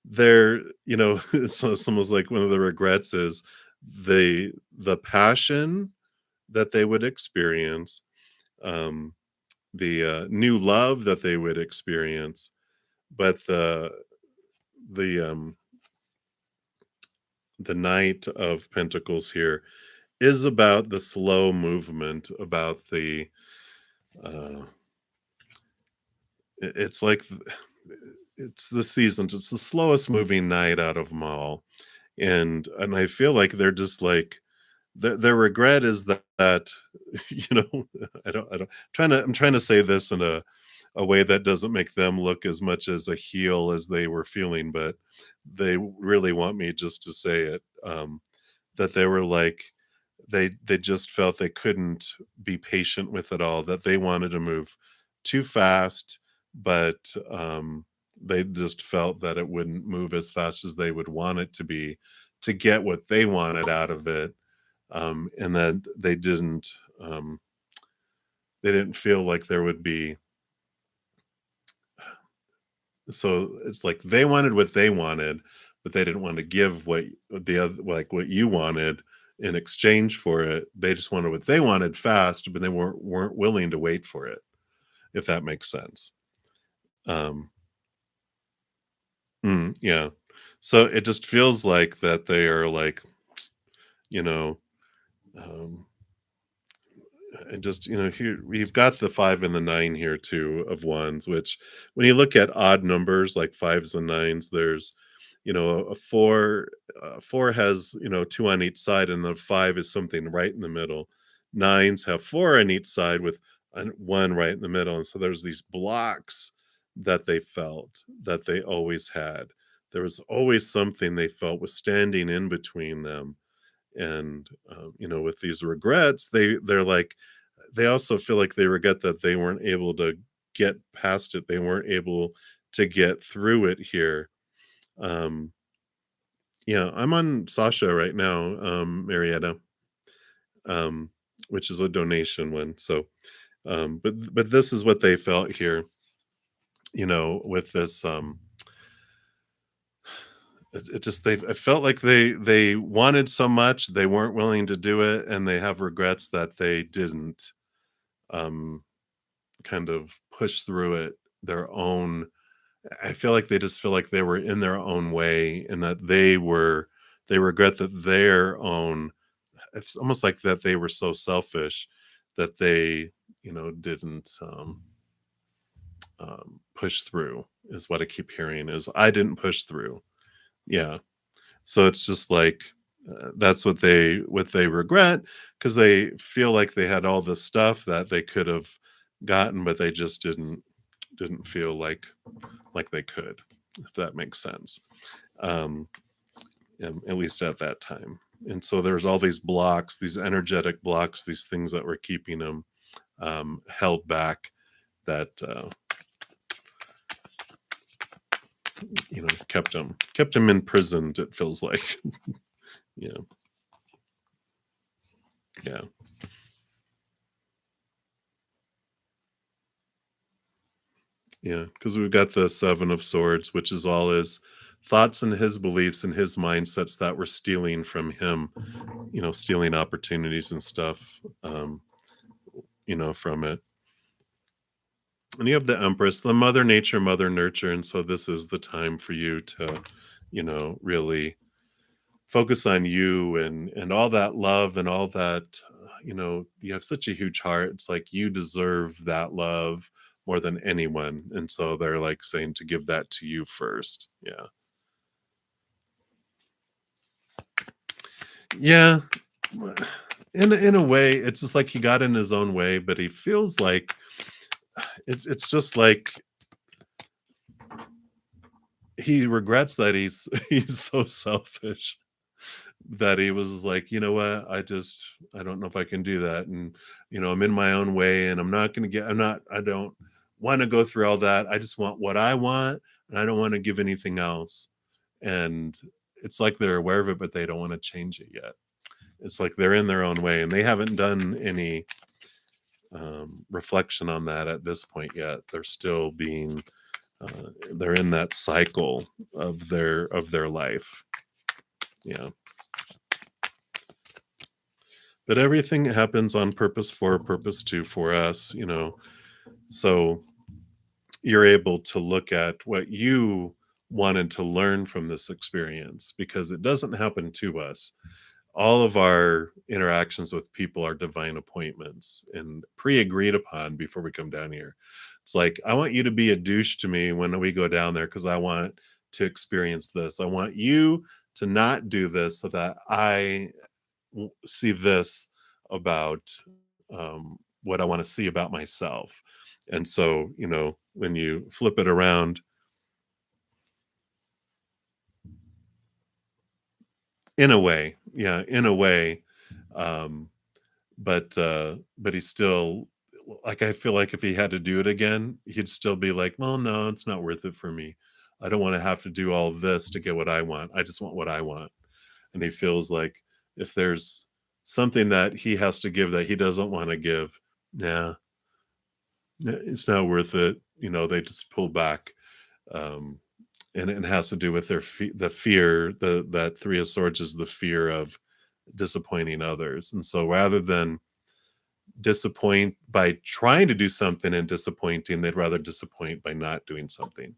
S1: there, it's almost like one of the regrets is the passion that they would experience, the new love that they would experience, but the the Knight of Pentacles here is about the slow movement, about the it's like it's the seasons. It's the slowest moving night out of them all, And I feel like they're just like their regret is that you know, I'm trying to say this in a way that doesn't make them look as much as a heel as they were feeling, but they really want me just to say it, that they were like they just felt they couldn't be patient with it all, that they wanted to move too fast, but, they just felt that it wouldn't move as fast as they would want it to be to get what they wanted out of it, and that um, they didn't feel like there would be so it's like they wanted what they wanted, but they didn't want to give what the other like what you wanted in exchange for it. They just wanted what they wanted fast, but they weren't willing to wait for it, if that makes sense. Um, yeah. So it just feels like that they are like, you know, um, and just here we've got the 5 and the 9 here too of wands, which when you look at odd numbers like 5s and 9s, there's a 4. 4 has 2 on each side, and the 5 is something right in the middle. 9s have 4 on each side with 1 right in the middle, and so there's these blocks that they felt that they always had. There was always something they felt was standing in between them, and with these regrets, they're like they also feel like they regret that they weren't able to get past it. They weren't able to get through it here. Um, yeah, I'm on Sasha right now, Marietta, um, which is a donation one. So, but this is what they felt here, with this. It just I felt like they wanted so much, they weren't willing to do it, and they have regrets that they didn't um, kind of push through it their own. I feel like they just feel like they were in their own way, and that they regret that their own. It's almost like that they were so selfish that they didn't push through, is what I keep hearing, is I didn't push through. Yeah. So it's just like that's what they regret, because they feel like they had all this stuff that they could have gotten, but they just didn't feel like they could, if that makes sense. Um, at least at that time. And so there's all these blocks, these energetic blocks, these things that were keeping them held back, that kept him imprisoned. It feels like, yeah, yeah, yeah. Because we've got the 7 of Swords, which is all his thoughts and his beliefs and his mindsets that were stealing from him, stealing opportunities and stuff, from it. And you have the Empress, the Mother Nature, Mother Nurture. And so this is the time for you to, really focus on you and all that love and all that. You have such a huge heart. It's like you deserve that love more than anyone. And so they're like saying to give that to you first. Yeah. Yeah. In a way, it's just like he got in his own way, but he feels like it's just like he regrets that he's so selfish, that he was like, you know what, I don't know if I can do that, and I'm in my own way, and I don't want to go through all that. I just want what I want, and I don't want to give anything else. And it's like they're aware of it, but they don't want to change it yet. It's like they're in their own way, and they haven't done any reflection on that at this point yet. They're still being they're in that cycle of their life. Yeah. But everything happens on purpose, for a purpose too, for us, so you're able to look at what you wanted to learn from this experience, because it doesn't happen to us. All of our interactions with people are divine appointments and pre-agreed upon before we come down here. It's like, I want you to be a douche to me when we go down there, because I want to experience this. I want you to not do this so that I see this about what I want to see about myself. And so, when you flip it around, in a way, yeah, in a way, um, but he's still like, I feel like if he had to do it again, he'd still be like, well, no, it's not worth it for me. I don't want to have to do all this to get what I want. I just want what I want. And he feels like if there's something that he has to give that he doesn't want to give, yeah, it's not worth it. They just pull back. Um, and it has to do with the fear. That Three of Swords is the fear of disappointing others. And so rather than disappoint by trying to do something and disappointing, they'd rather disappoint by not doing something.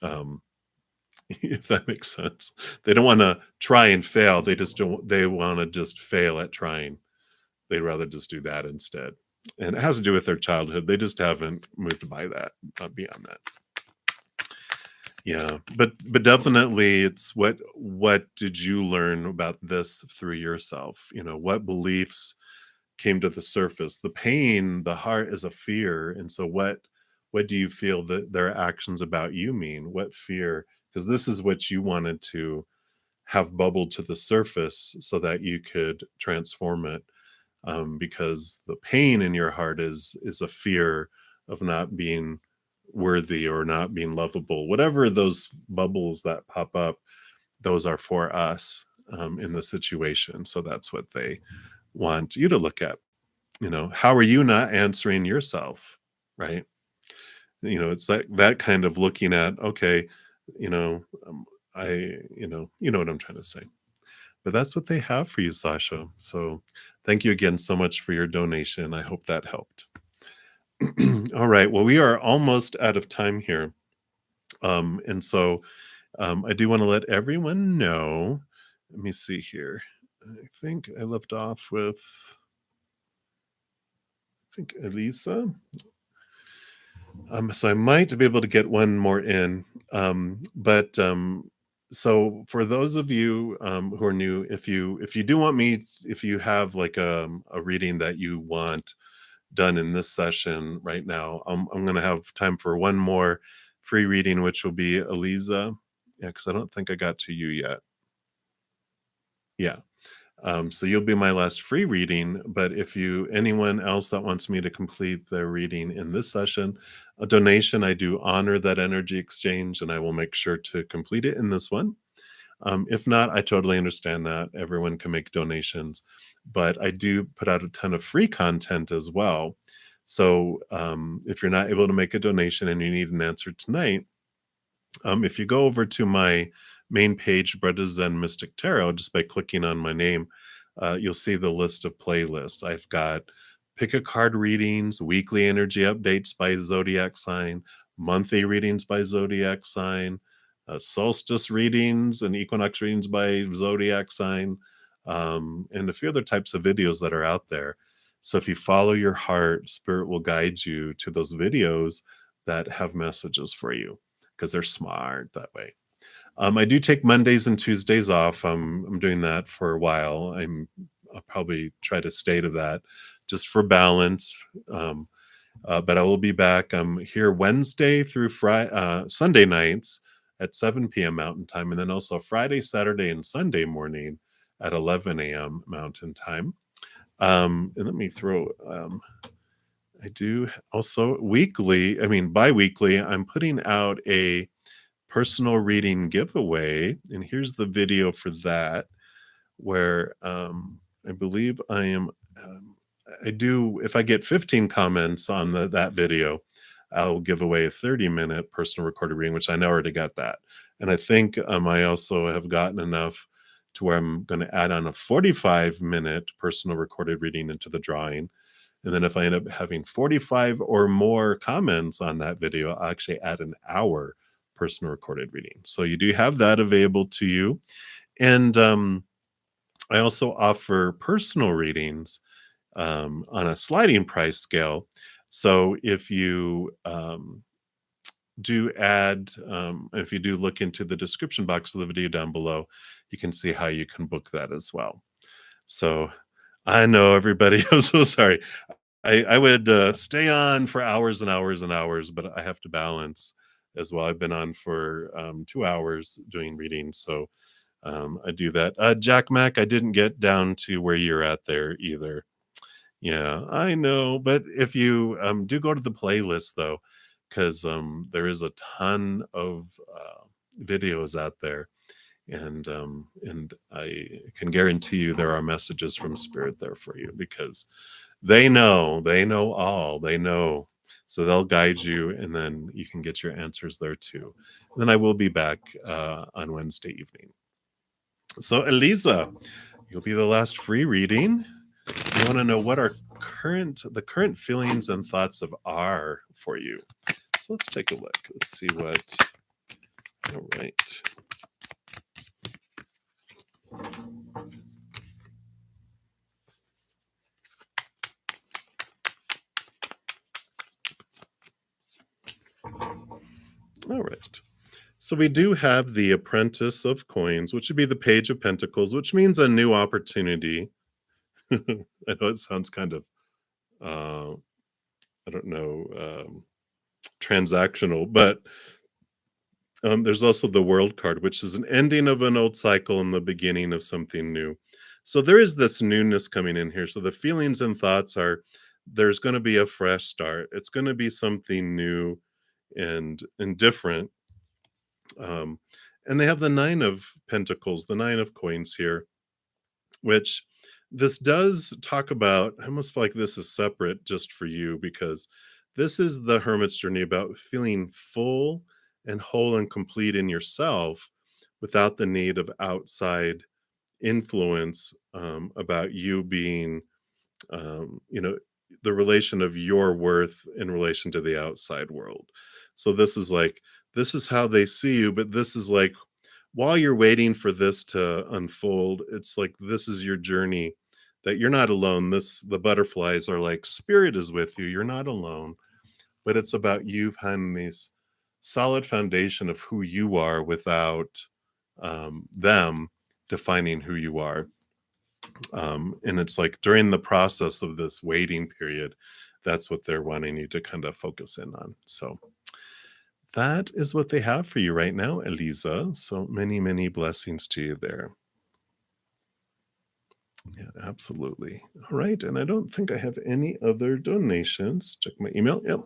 S1: Um, if that makes sense. They don't want to try and fail. They want to just fail at trying. They'd rather just do that instead. And it has to do with their childhood. They just haven't moved by that, not beyond that. Yeah, but definitely it's what did you learn about this through yourself? What beliefs came to the surface? The pain, the heart is a fear. And so what do you feel that their actions about you mean? What fear? Because this is what you wanted to have bubbled to the surface so that you could transform it. Because the pain in your heart is a fear of not being worthy or not being lovable. Whatever those bubbles that pop up, those are for us in the situation. So that's what they want you to look at. How are you not answering yourself, right? It's that kind of looking at, okay, you know I you know what I'm trying to say. But that's what they have for you, Sasha. So thank you again so much for your donation. I hope that helped. All right, well, we are almost out of time here. And so I do want to let everyone know. Let me see here. I think I left off with, I think, Elisa. So I might be able to get one more in. But so for those of you who are new, if you do want me, if you have like a reading that you want done in this session right now, I'm going to have time for one more free reading, which will be Eliza. Yeah, because I don't think I got to you yet. Yeah. So you'll be my last free reading, but if anyone else that wants me to complete the reading in this session, a donation, I do honor that energy exchange and I will make sure to complete it in this one. If not, I totally understand that. Everyone can make donations, but I do put out a ton of free content as well. So if you're not able to make a donation and you need an answer tonight, if you go over to my main page, Bretta Zen Mystic Tarot, just by clicking on my name, you'll see the list of playlists. I've got pick a card readings, weekly energy updates by zodiac sign, monthly readings by zodiac sign, solstice readings and equinox readings by zodiac sign, and a few other types of videos that are out there. So if you follow your heart, Spirit will guide you to those videos that have messages for you because they're smart that way. I do take Mondays and Tuesdays off. I'm doing that for a while. I'll probably try to stay to that just for balance. But I will be back. I'm here Wednesday through Sunday nights at 7 p.m. Mountain Time, and then also Friday, Saturday, and Sunday morning at 11 a.m. Mountain Time. And let me throw. I do also bi-weekly. I'm putting out a personal reading giveaway, and here's the video for that, where I believe I do, if I get 15 comments on that video, I'll give away a 30-minute personal recorded reading, which I know already got that. And I think I also have gotten enough to where I'm going to add on a 45-minute personal recorded reading into the drawing. And then if I end up having 45 or more comments on that video, I'll actually add an hour personal recorded reading. So you do have that available to you. And I also offer personal readings on a sliding price scale. So if you do add, if you do look into the description box of the video down below, you can see how you can book that as well. So I know everybody, I'm so sorry. I would stay on for hours and hours and hours, but I have to balance as well. I've been on for 2 hours doing readings, so I do that. Jack Mac, I didn't get down to where you're at there either. Yeah, I know, but if you do go to the playlist though, because there is a ton of videos out there, and I can guarantee you there are messages from Spirit there for you because they know all, they know. So they'll guide you, and then you can get your answers there too. And then I will be back on Wednesday evening. So Eliza, you'll be the last free reading. You want to know what the current feelings and thoughts of are for you. So let's take a look. Let's see what. All right. All right. So we do have the Apprentice of Coins, which would be the Page of Pentacles, which means a new opportunity. I know it sounds kind of, I don't know, transactional, but there's also the World card, which is an ending of an old cycle and the beginning of something new. So there is this newness coming in here. So the feelings and thoughts are there's going to be a fresh start. It's going to be something new and different. And they have the Nine of Pentacles, the Nine of Coins here, which this does talk about. I almost feel like this is separate just for you because this is the Hermit's journey about feeling full and whole and complete in yourself without the need of outside influence, about you being, the relation of your worth in relation to the outside world. So this is like, this is how they see you, but this is like, while you're waiting for this to unfold, it's like, this is your journey, that you're not alone. The butterflies are like, Spirit is with you. You're not alone, but it's about you finding this solid foundation of who you are without them defining who you are. And it's like during the process of this waiting period, that's what they're wanting you to kind of focus in on. So that is what they have for you right now, Eliza. So many, many blessings to you there. Yeah, absolutely. All right. And I don't think I have any other donations. Check my email. Yep.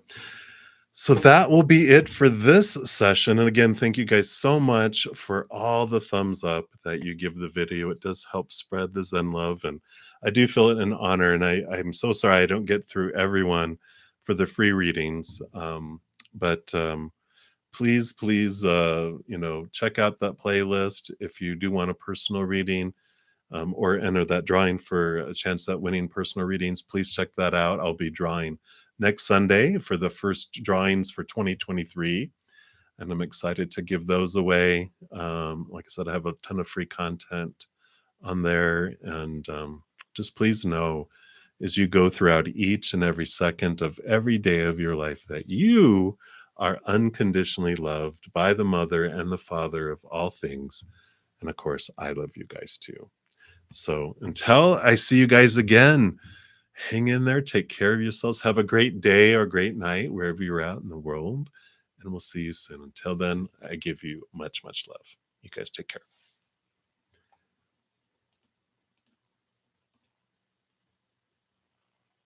S1: So that will be it for this session. And again, thank you guys so much for all the thumbs up that you give the video. It does help spread the Zen love. And I do feel it an honor. And I'm so sorry I don't get through everyone for the free readings. But please, check out that playlist if you do want a personal reading. Or enter that drawing for a chance at winning personal readings, please check that out. I'll be drawing next Sunday for the first drawings for 2023, and I'm excited to give those away. Like I said, I have a ton of free content on there, and just please know as you go throughout each and every second of every day of your life that you are unconditionally loved by the Mother and the Father of all things. And of course, I love you guys too. So until I see you guys again, hang in there, take care of yourselves, have a great day or great night wherever you're at in the world, and we'll see you soon. Until then, I give you much, much love. You guys take care.